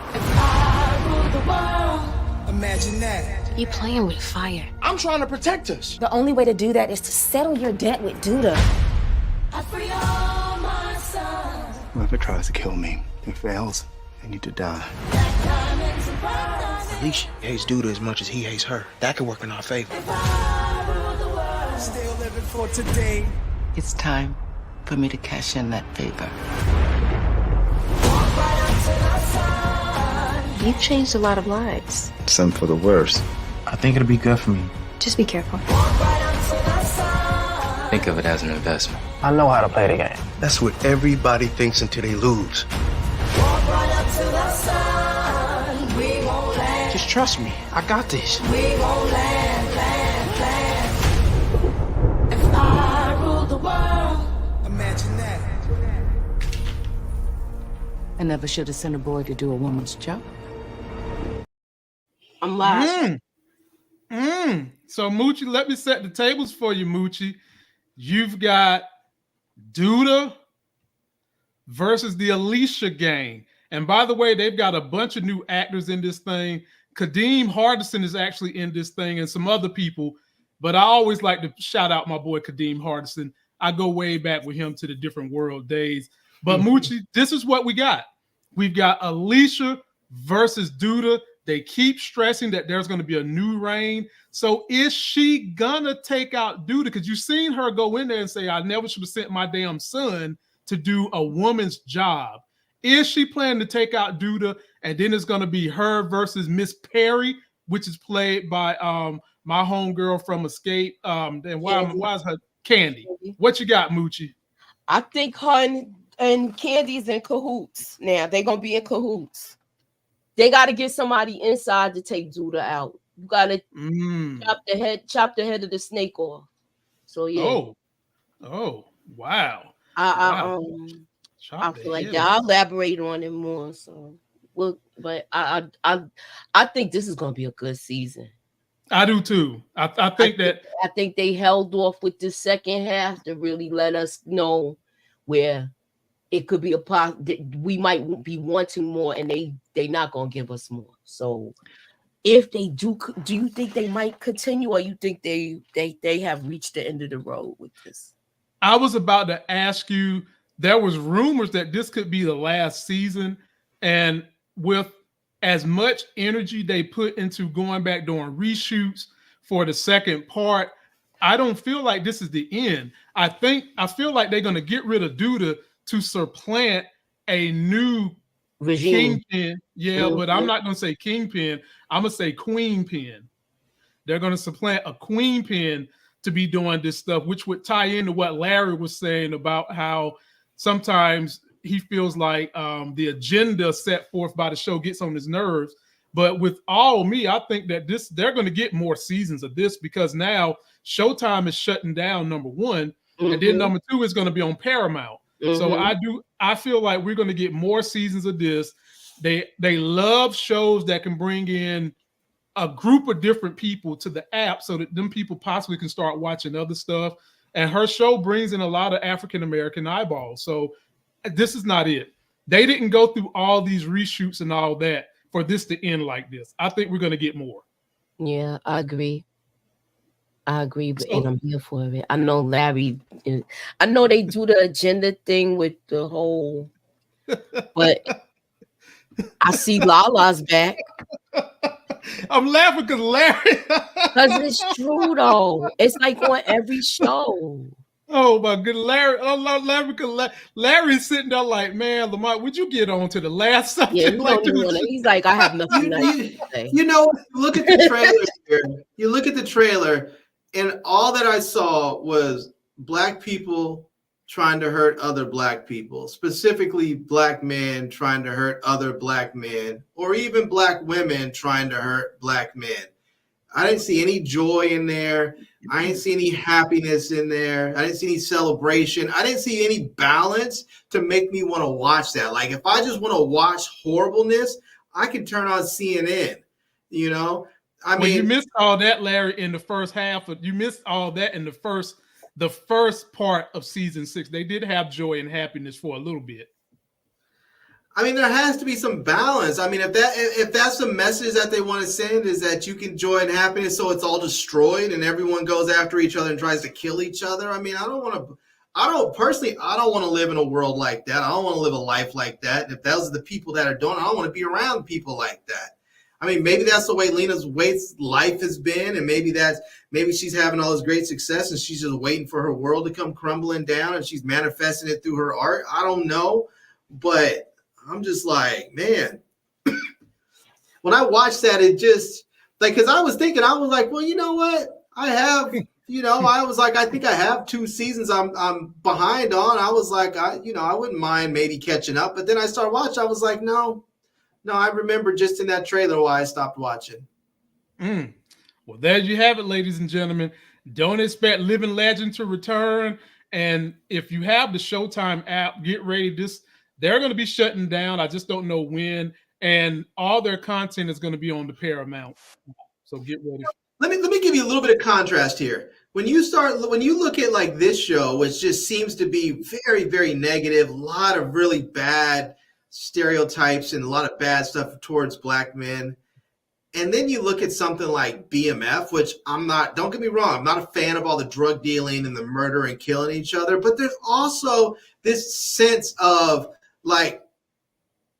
Imagine that. You playing with fire. I'm trying to protect us. The only way to do that is to settle your debt with Duda. Whoever tries to kill me and fails, they need to die. Alicia hates Duda as much as he hates her. That could work in our favor. Still living for today. It's time for me to cash in that favor. You've changed a lot of lives. Some for the worse. I think it'll be good for me. Just be careful. Think of it as an investment. I know how to play the game. That's what everybody thinks until they lose. Just trust me. I got this. Imagine that. I never should have sent a boy to do a woman's job. I'm live. So Moochie, let me set the tables for you, Moochie. You've got Duda versus the Alicia gang. And by the way, they've got a bunch of new actors in this thing. Kadeem Hardison is actually in this thing and some other people. But I always like to shout out my boy Kadeem Hardison. I go way back with him to the Different World days. But Moochie, this is what we got. We've got Alicia versus Duda. They keep stressing that there's going to be a new reign. So is she going to take out Duda? Because you've seen her go in there and say, I never should have sent my damn son to do a woman's job. Is she planning to take out Duda? And then it's going to be her versus Miss Perry, which is played by my homegirl from Escape. And why is her Candy? What you got, Moochie? I think her and Candy's in cahoots. Now they're gonna be in cahoots. They got to get somebody inside to take Duda out. You got to chop the head of the snake off. So yeah. Oh, wow. I feel like that. I'll elaborate on it more. So, but I think this is gonna be a good season. I do too. I think they held off with the second half to really let us know where it could be we might be wanting more, and they not gonna give us more. So if they do you think they might continue, or you think they have reached the end of the road with this? I was about to ask you, there was rumors that this could be the last season, and with as much energy they put into going back doing reshoots for the second part, I don't feel like this is the end. I feel like they're going to get rid of Duda to supplant a new regime. Kingpin. Yeah, but I'm not going to say Kingpin. I'm going to say Queen Pin. They're going to supplant a Queen Pin to be doing this stuff, which would tie into what Larry was saying about how sometimes he feels like the agenda set forth by the show gets on his nerves. But with I think that they're going to get more seasons of this, because now Showtime is shutting down, number one, and then number two is going to be on Paramount. So I feel like we're going to get more seasons of this. They love shows that can bring in a group of different people to the app so that them people possibly can start watching other stuff. And her show brings in a lot of African-American eyeballs. So this is not it. They didn't go through all these reshoots and all that for this to end like this. I think we're going to get more. Yeah, I agree. But and I'm here for it. I know Larry. I know they do the agenda thing with the whole, but I see Lala's back. I'm laughing because Larry. Because it's true though. It's like on every show. Oh my good Larry! I love Larry because Larry's sitting there like, man, Lamar, would you get on to the last subject? Yeah, he's like, I have nothing nice to say. You know, look at the trailer here. You look at the trailer, and all that I saw was black people trying to hurt other black people, specifically black men trying to hurt other black men, or even black women trying to hurt black men. I didn't see any joy in there. I didn't see any happiness in there. I didn't see any celebration. I didn't see any balance to make me want to watch that. Like, if I just want to watch horribleness, I can turn on CNN, you know? I mean, you missed all that, Larry, in the first half. You missed all that in the first part of season 6. They did have joy and happiness for a little bit. I mean, there has to be some balance. I mean, if that's the message that they want to send, is that you can joy and happiness, so it's all destroyed and everyone goes after each other and tries to kill each other. I mean, I don't want to live in a world like that. I don't want to live a life like that. And if those are the people that are doing it, I don't want to be around people like that. I mean, maybe that's the way Lena Waithe's life has been, and maybe she's having all this great success and she's just waiting for her world to come crumbling down and she's manifesting it through her art. I don't know, but I'm just like, man, when I watched that, it just like, because I was like, well, you know what? I have, I think I have 2 seasons I'm behind on. I was like, I wouldn't mind maybe catching up. But then I started watching. I was like, no, I remember just in that trailer why I stopped watching. Well, there you have it, ladies and gentlemen. Don't expect Living Legend to return. And if you have the Showtime app, get ready. They're going to be shutting down. I just don't know when. And all their content is going to be on the Paramount. So get ready. Let me give you a little bit of contrast here. When you look at like this show, which just seems to be very, very negative, a lot of really bad stereotypes and a lot of bad stuff towards black men. And then you look at something like BMF, which don't get me wrong, I'm not a fan of all the drug dealing and the murder and killing each other, but there's also this sense of like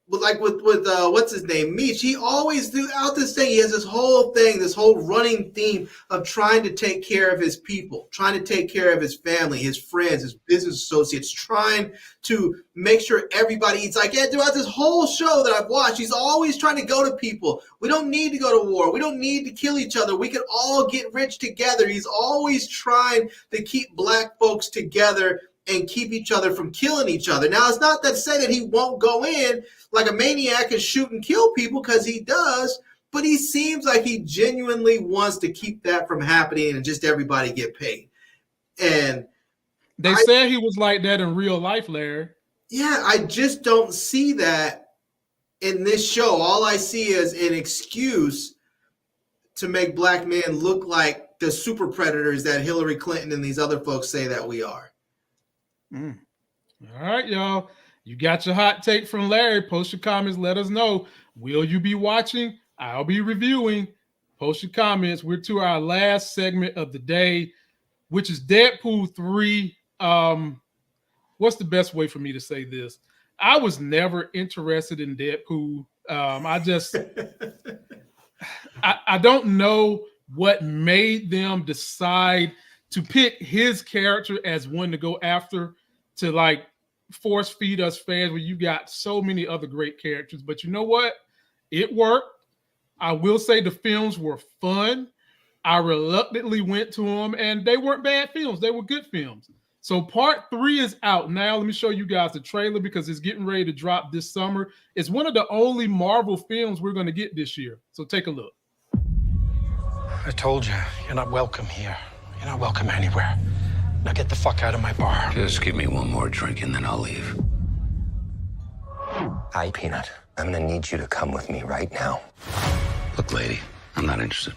with what's his name, Meech, he always throughout this thing, he has this whole running theme of trying to take care of his people, trying to take care of his family, his friends, his business associates, trying to make sure everybody eats. Like, yeah, throughout this whole show that I've watched, he's always trying to go to people. We don't need to go to war. We don't need to kill each other. We can all get rich together. He's always trying to keep black folks together and keep each other from killing each other. Now, it's not that say that he won't go in like a maniac and shoot and kill people, because he does, but he seems like he genuinely wants to keep that from happening and just everybody get paid. And they said he was like that in real life, Larry. Yeah, I just don't see that in this show. All I see is an excuse to make black men look like the super predators that Hillary Clinton and these other folks say that we are. All right, y'all. You got your hot take from Larry. Post your comments. Let us know. Will you be watching? I'll be reviewing. Post your comments. We're to our last segment of the day, which is Deadpool 3. What's the best way for me to say this? I was never interested in Deadpool. I don't know what made them decide to pick his character as one to go after, to like force feed us fans when you got so many other great characters. But you know what? It worked. I will say the films were fun. I reluctantly went to them, and they weren't bad films. They were good films. So part 3 is out now. Let me show you guys the trailer because it's getting ready to drop this summer. It's one of the only Marvel films we're going to get this year. So take a look. I told you, you're not welcome here. You're not welcome anywhere. Now get the fuck out of my bar. Just give me one more drink and then I'll leave. Hi, Peanut. I'm gonna need you to come with me right now. Look, lady, I'm not interested.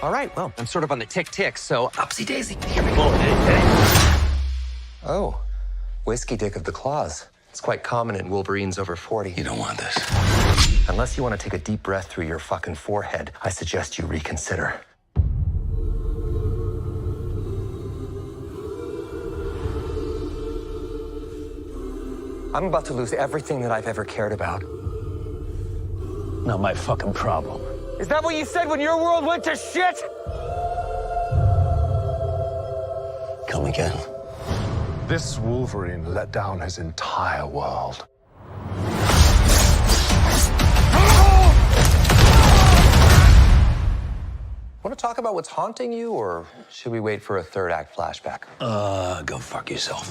All right, well, I'm sort of on the tick-tick, so upsy daisy. Here we go. Hey. Oh, whiskey dick of the claws. It's quite common in Wolverines over 40. You don't want this. Unless you want to take a deep breath through your fucking forehead, I suggest you reconsider. I'm about to lose everything that I've ever cared about. Not my fucking problem. Is that what you said when your world went to shit? Come again. This Wolverine let down his entire world. Want to talk about what's haunting you, or should we wait for a third act flashback? Go fuck yourself.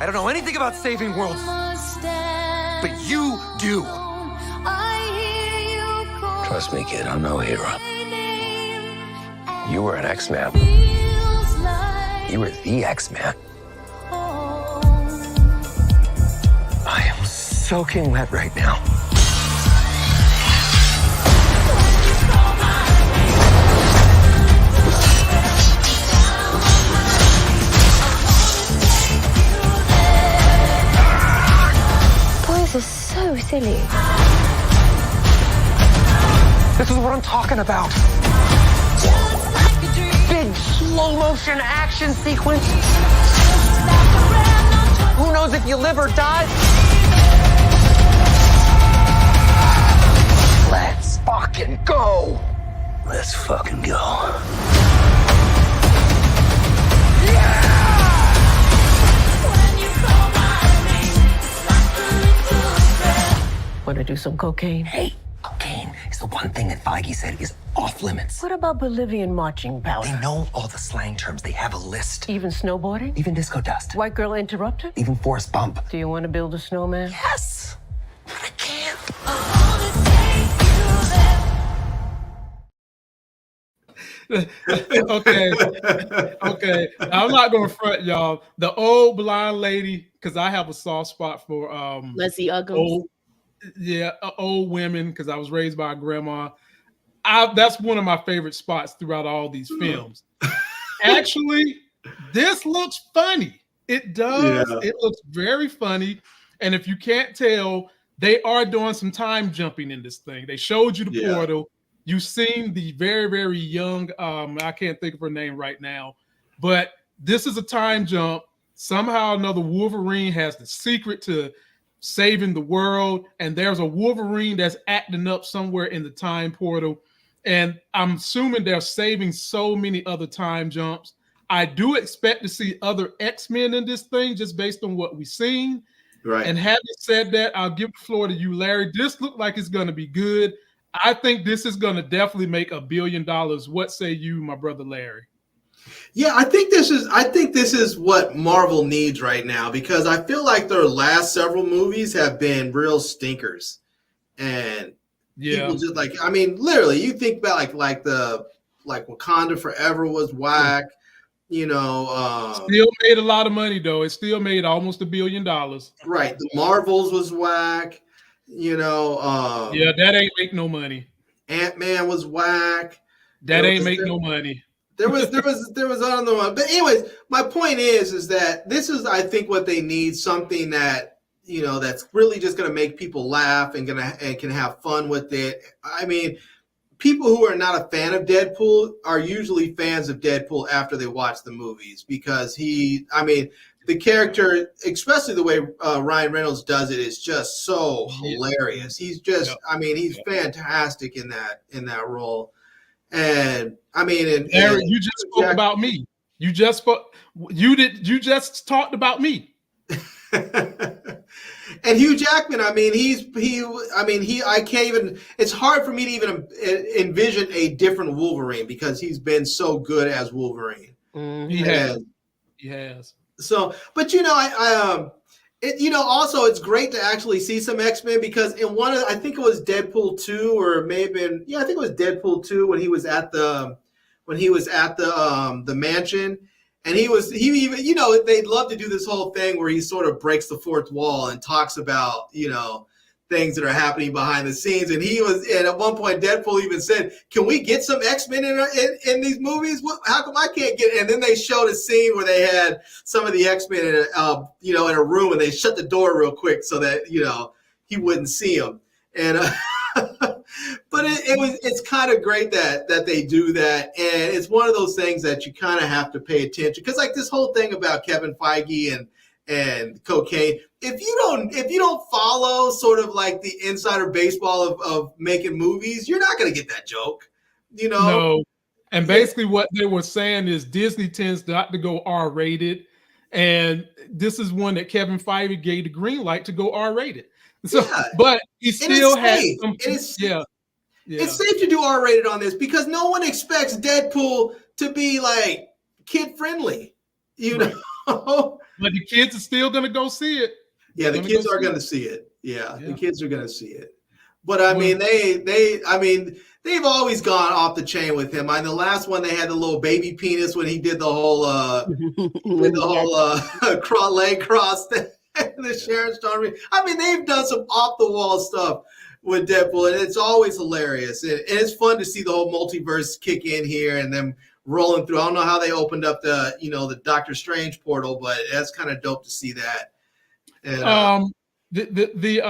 I don't know anything about saving worlds, but you do. Trust me, kid, I'm no hero. You were an X-Man. You were the X-Man. I am soaking wet right now. Boys are so silly. This is what I'm talking about. Big slow motion action sequence. Who knows if you live or die? Let's fucking go. Let's fucking go. Want to do some cocaine? Hey, cocaine is the one thing that Feige said is off limits. What about Bolivian marching powder? They know all the slang terms. They have a list. Even snowboarding? Even disco dust. White girl interrupted? Even forest bump. Do you want to build a snowman? Yes! But I can't. Okay. I'm not gonna front y'all. The old blind lady, because I have a soft spot for Leslie Uggams. Old women, because I was raised by a grandma. That's one of my favorite spots throughout all these films. Actually, this looks funny. It does. Yeah. It looks very funny. And if you can't tell, they are doing some time jumping in this thing. They showed you the portal. You've seen the very, very young, I can't think of her name right now, but this is a time jump. Somehow or another, Wolverine has the secret to saving the world, and there's a Wolverine that's acting up somewhere in the time portal. And I'm assuming they're saving so many other time jumps. I do expect to see other X-Men in this thing just based on what we've seen. Right. And having said that, I'll give the floor to you, Larry. This looks like it's going to be good. I think this is going to definitely make $1 billion. What say you, my brother Larry? Yeah, I think this is what Marvel needs right now, because I feel like their last several movies have been real stinkers. And people just literally, you think about like Wakanda Forever was whack. Still made a lot of money though. It still made almost $1 billion. Right. The Marvels was whack. That ain't make no money. Ant-Man was whack. That ain't make no money. There was another one. But anyways, my point is that this is, I think, what they need, something that, that's really just going to make people laugh and can have fun with it. I mean, people who are not a fan of Deadpool are usually fans of Deadpool after they watch the movies, because the character, especially the way Ryan Reynolds does it, is just so hilarious. He's just, he's fantastic in that role. And Larry, you just spoke about me. You just talked about me. And Hugh Jackman, I can't even, it's hard for me to even envision a different Wolverine, because he's been so good as Wolverine. He has. So, but also it's great to actually see some X-Men, because in I think it was Deadpool 2, or maybe I think it was Deadpool 2 when he was at the mansion, and he even, they'd love to do this whole thing where he sort of breaks the fourth wall and talks about, things that are happening behind the scenes. And at one point, Deadpool even said, "Can we get some X-Men in these movies? How come I can't get?" And then they showed a scene where they had some of the X-Men in a room, and they shut the door real quick so that he wouldn't see them. And but it's kind of great that they do that, and it's one of those things that you kind of have to pay attention, because like this whole thing about Kevin Feige and cocaine, if you don't follow sort of like the insider baseball of making movies, you're not going to get that joke, No. And basically what they were saying is Disney tends not to go R-rated, And this is one that Kevin Feige gave the green light to go R-rated. So, but he still had some. It's safe to do R-rated on this because no one expects Deadpool to be like kid friendly, you know. But the kids are still gonna go see it. Yeah, the kids are gonna see it. Yeah, the kids are gonna see it. But I mean, they've always gone off the chain with him. The last one they had the little baby penis when he did the whole leg cross thing, the Sharon Stone. I mean, they've done some off the wall stuff with Deadpool, and it's always hilarious. And it's fun to see the whole multiverse kick in here and them rolling through. I don't know how they opened up the Doctor Strange portal, but that's kind of dope to see that. And, the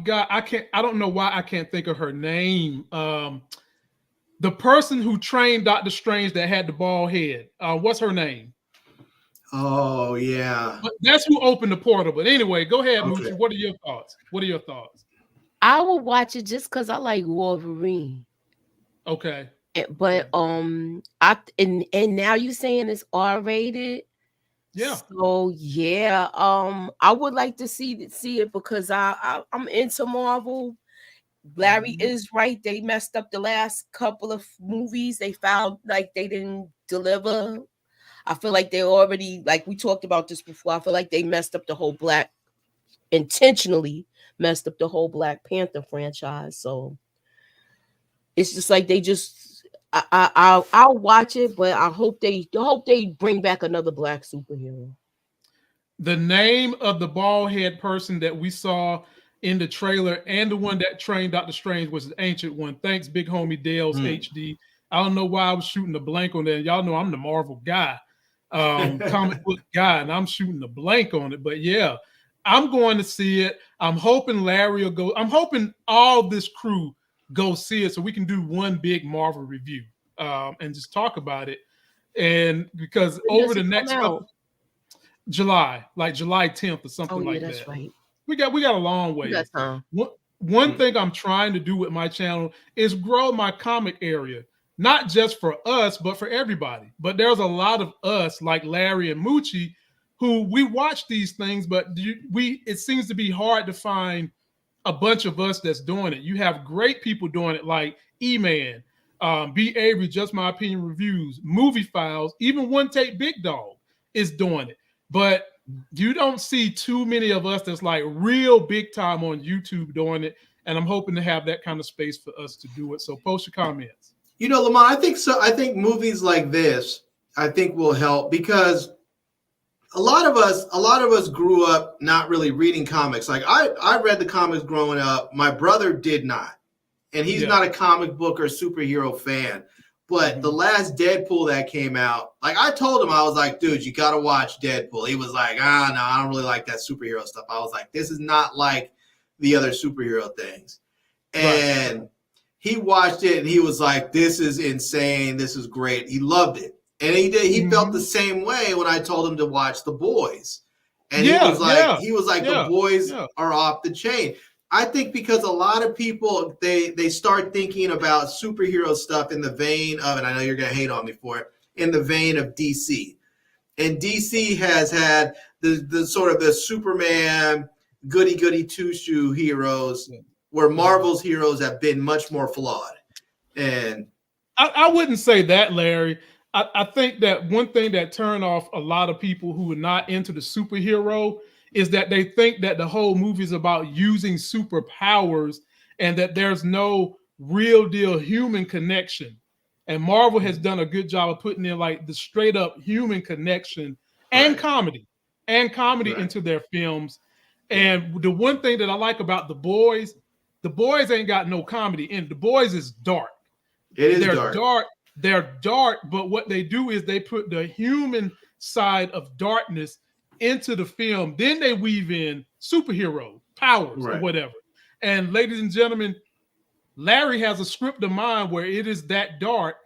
guy, I don't know why I can't think of her name. The person who trained Doctor Strange that had the bald head. What's her name? Oh yeah. But that's who opened the portal. But anyway, go ahead, Moochie. What are your thoughts? I will watch it just because I like Wolverine. Okay. But and now you're saying it's R-rated. Yeah. So yeah, I would like to see it because I'm into Marvel. Larry is right. They messed up the last couple of movies. They found like they didn't deliver. I feel like they already, like we talked about this before. I feel like they intentionally messed up the whole Black Panther franchise. So it's just like I'll watch it, but I hope they bring back another Black superhero. The name of the bald head person that we saw in the trailer and the one that trained Doctor Strange was an ancient one. Thanks, big homie Dale's HD. I don't know why I was shooting a blank on that. Y'all know I'm the Marvel guy, comic book guy, and I'm shooting a blank on it. But yeah, I'm going to see it. I'm hoping Larry will go. I'm hoping all this crew go see it so we can do one big Marvel review and just talk about it. And because over the next July 10th or something like that's that. Right. We got a long way. One thing I'm trying to do with my channel is grow my comic area, not just for us, but for everybody. But there's a lot of us like Larry and Moochie who we watch these things, but it seems to be hard to find a bunch of us that's doing it. You have great people doing it like E-Man, B. Avery, Just My Opinion Reviews, Movie Files, even One Take Big Dog is doing it. But you don't see too many of us that's like real big time on YouTube doing it. And I'm hoping to have that kind of space for us to do it. So post your comments. You know, Lamont, I think so. I think movies like this, I think will help because a lot of us grew up not really reading comics. Like I read the comics growing up. My brother did not. And he's not a comic book or superhero fan. But the last Deadpool that came out, like I told him, I was like, dude, you got to watch Deadpool. He was like, no, I don't really like that superhero stuff. I was like, this is not like the other superhero things. And he watched it and he was like, this is insane. This is great. He loved it. And he felt the same way when I told him to watch The Boys. And he was like, The Boys are off the chain. I think because a lot of people, they start thinking about superhero stuff in the vein of, and I know you're going to hate on me for it, in the vein of DC. And DC has had the sort of the Superman, goody two-shoe heroes, where Marvel's heroes have been much more flawed. And I wouldn't say that, Larry. I think that one thing that turned off a lot of people who are not into the superhero is that they think that the whole movie is about using superpowers and that there's no real deal human connection. And Marvel has done a good job of putting in like the straight up human connection and comedy into their films. And the one thing that I like about The Boys ain't got no comedy in it. The Boys is dark. They're dark. They're dark, but what they do is they put the human side of darkness into the film. Then they weave in superhero powers or whatever. And ladies and gentlemen, Larry has a script of mine where it is that dark,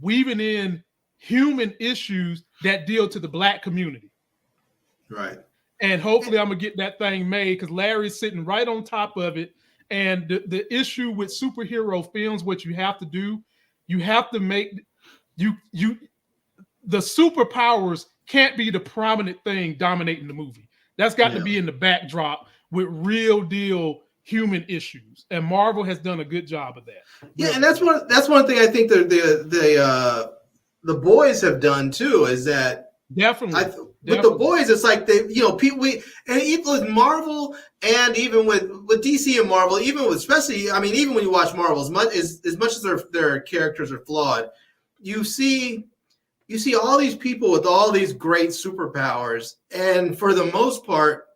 weaving in human issues that deal to the Black community. Right. And hopefully I'm going to get that thing made because Larry's sitting right on top of it. And the issue with superhero films, what you have to do, you have to make the superpowers can't be the prominent thing dominating the movie. That's got to be in the backdrop with real deal human issues, and Marvel has done a good job of that. Yeah, and that's one thing I think the boys have done too, is that definitely with the boys, it's like they, people, and even with Marvel and even with DC and Marvel, even when you watch Marvel, as much as their characters are flawed, you see all these people with all these great superpowers, and for the most part,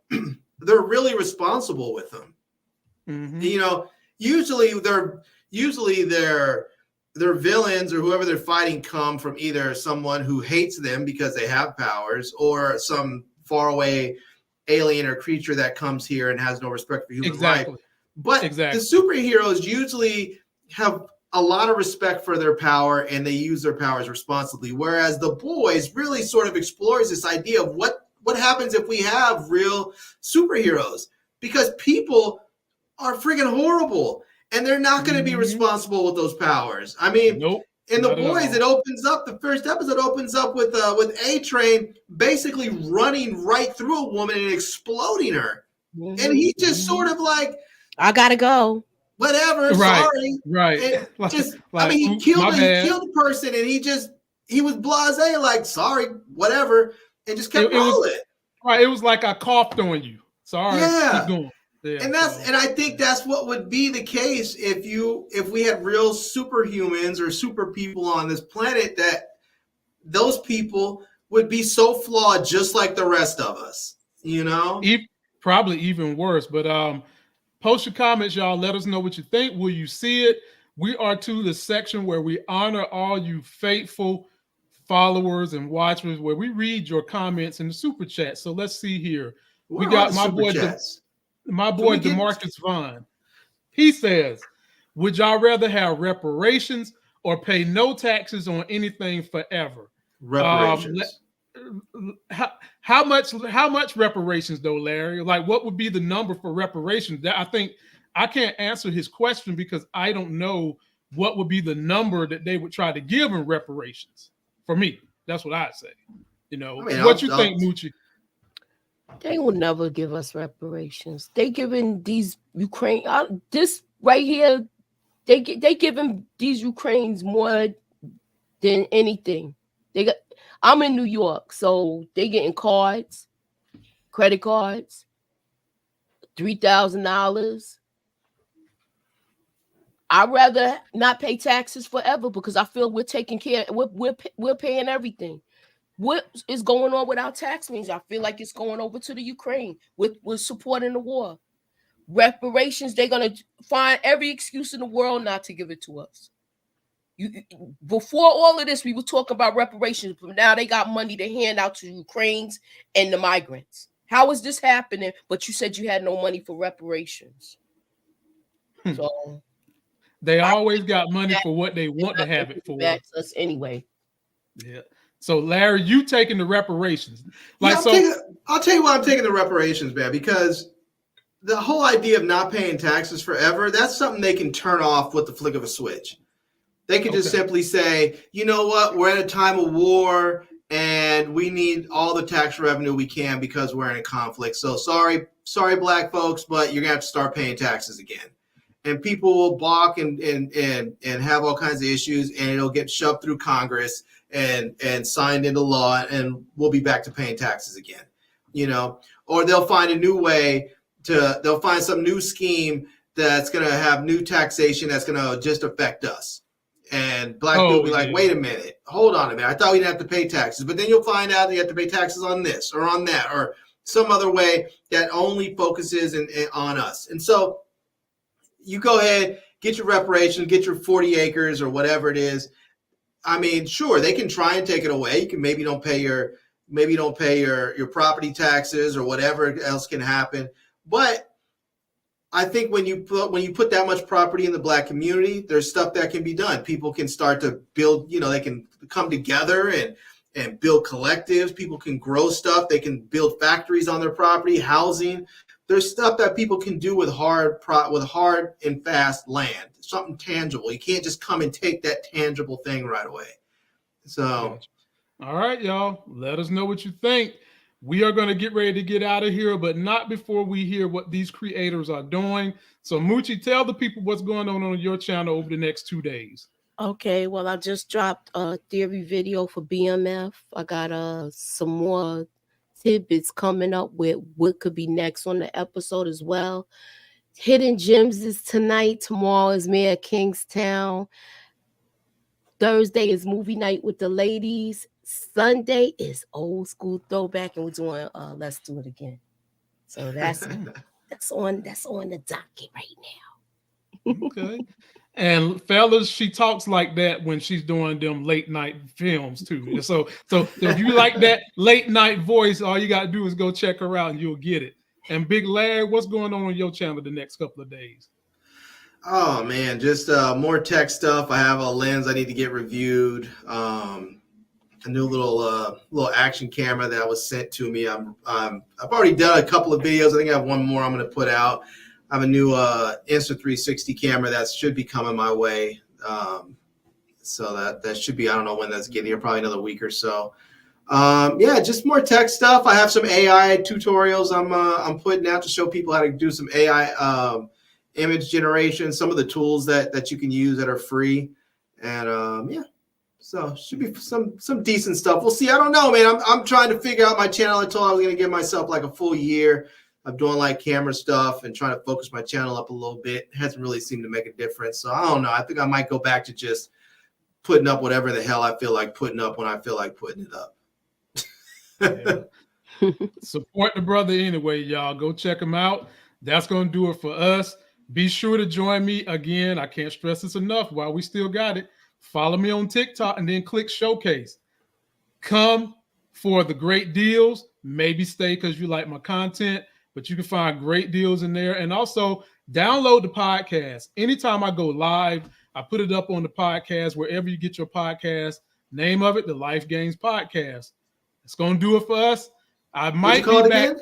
they're really responsible with them. Mm-hmm. Usually their villains or whoever they're fighting come from either someone who hates them because they have powers, or some faraway alien or creature that comes here and has no respect for human life. But the superheroes usually have a lot of respect for their power, and they use their powers responsibly. Whereas the boys really sort of explores this idea of what happens if we have real superheroes, because people are freaking horrible, and they're not going to be responsible with those powers. I mean, in the boys, it opens up. The first episode opens up with A-Train basically running right through a woman and exploding her, and he just sort of like, I gotta go. Whatever, sorry. Right. He killed a person, and he was blasé, like, sorry, whatever, and just kept rolling. It was like I coughed on you. Sorry. Keep going. Yeah, and I think that's what would be the case if we had real superhumans or super people on this planet, that those people would be so flawed just like the rest of us, Probably even worse. But post your comments, y'all. Let us know what you think. Will you see it? We are to the section where we honor all you faithful followers and watchers, where we read your comments in the super chat. So let's see here. We got my boy DeMarcus Vaughn. He says, would y'all rather have reparations or pay no taxes on anything forever? Reparations. How much reparations though, Larry? Like, what would be the number for reparations? I think I can't answer his question because I don't know what would be the number that they would try to give in reparations. For me, that's what I'd say. What you think, Moochie? They will never give us reparations. They giving these Ukraine this right here. They giving these Ukrainians more than anything. I'm in New York, so they getting cards, credit cards, $3,000. I'd rather not pay taxes forever because I feel we're taking care. We're paying everything. What is going on with our tax means? I feel like it's going over to the Ukraine. We're supporting the war. Reparations, they're going to find every excuse in the world not to give it to us. Before all of this, we were talking about reparations, but now they got money to hand out to Ukrainians and the migrants. How is this happening? But you said you had no money for reparations. So they always got money for what they want to have it for. That's us anyway. Yeah. So Larry, you taking the reparations? I'll tell you why I'm taking the reparations, man. Because the whole idea of not paying taxes forever—that's something they can turn off with the flick of a switch. They could just simply say, you know what, we're at a time of war and we need all the tax revenue we can because we're in a conflict. So sorry, black folks, but you're gonna have to start paying taxes again. And people will balk and have all kinds of issues, and it'll get shoved through Congress and signed into law, and we'll be back to paying taxes again. Or they'll find a new way they'll find some new scheme that's gonna have new taxation that's gonna just affect us. And black people will be like, wait a minute, hold on a minute. I thought we didn't have to pay taxes. But then you'll find out that you have to pay taxes on this or on that or some other way that only focuses on us. And so you go ahead, get your reparations, get your 40 acres or whatever it is. I mean, sure, they can try and take it away. You can maybe don't pay your property taxes or whatever else can happen. But I think when you put that much property in the black community, there's stuff that can be done. People can start to build, they can come together and build collectives. People can grow stuff. They can build factories on their property, housing. There's stuff that people can do with hard and fast land, something tangible. You can't just come and take that tangible thing right away. So All right, y'all. Let us know what you think. We are going to get ready to get out of here, but not before we hear what these creators are doing. So, Moochie, tell the people what's going on your channel over the next 2 days. Okay, well, I just dropped a theory video for BMF. I got some more tidbits coming up with what could be next on the episode as well. Hidden Gems is tonight. Tomorrow is Mayor Kingstown. Thursday is movie night with the ladies. Sunday is old school throwback, and we're doing Let's Do It Again. So that's on the docket right now. Okay. And fellas, she talks like that when she's doing them late night films too. So if you like that late night voice, all you gotta do is go check her out and you'll get it. And Big Larry, what's going on your channel the next couple of days? Oh man, just more tech stuff. I have a lens I need to get reviewed. A new little action camera that was sent to me. I've already done a couple of videos. I think I have one more I'm going to put out. I have a new Insta360 camera that should be coming my way. So that should be, I don't know when that's getting here, probably another week or so. Yeah, just more tech stuff. I have some AI tutorials I'm putting out to show people how to do some AI image generation, some of the tools that you can use that are free. And yeah, so should be some decent stuff. We'll see. I don't know, man. I'm trying to figure out my channel. I told I was going to give myself like a full year of doing like camera stuff and trying to focus my channel up a little bit. It hasn't really seemed to make a difference. So I don't know. I think I might go back to just putting up whatever the hell I feel like putting up when I feel like putting it up. Support the brother anyway, y'all. Go check him out. That's going to do it for us. Be sure to join me again. I can't stress this enough while we still got it. Follow me on TikTok and then click showcase. Come for the great deals. Maybe stay because you like my content, but you can find great deals in there. And also download the podcast. Anytime I go live, I put it up on the podcast, wherever you get your podcast. Name of it, the Life Gains Podcast. It's going to do it for us. I might be back.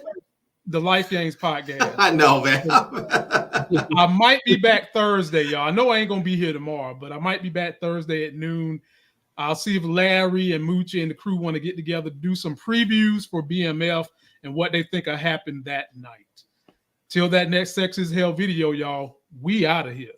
The Life Gains Podcast. I know, man. I might be back Thursday, y'all. I know I ain't going to be here tomorrow, but I might be back Thursday at noon. I'll see if Larry and Moochie and the crew want to get together to do some previews for BMF and what they think will happen that night. Till that next Sex is Hell video, y'all, we out of here.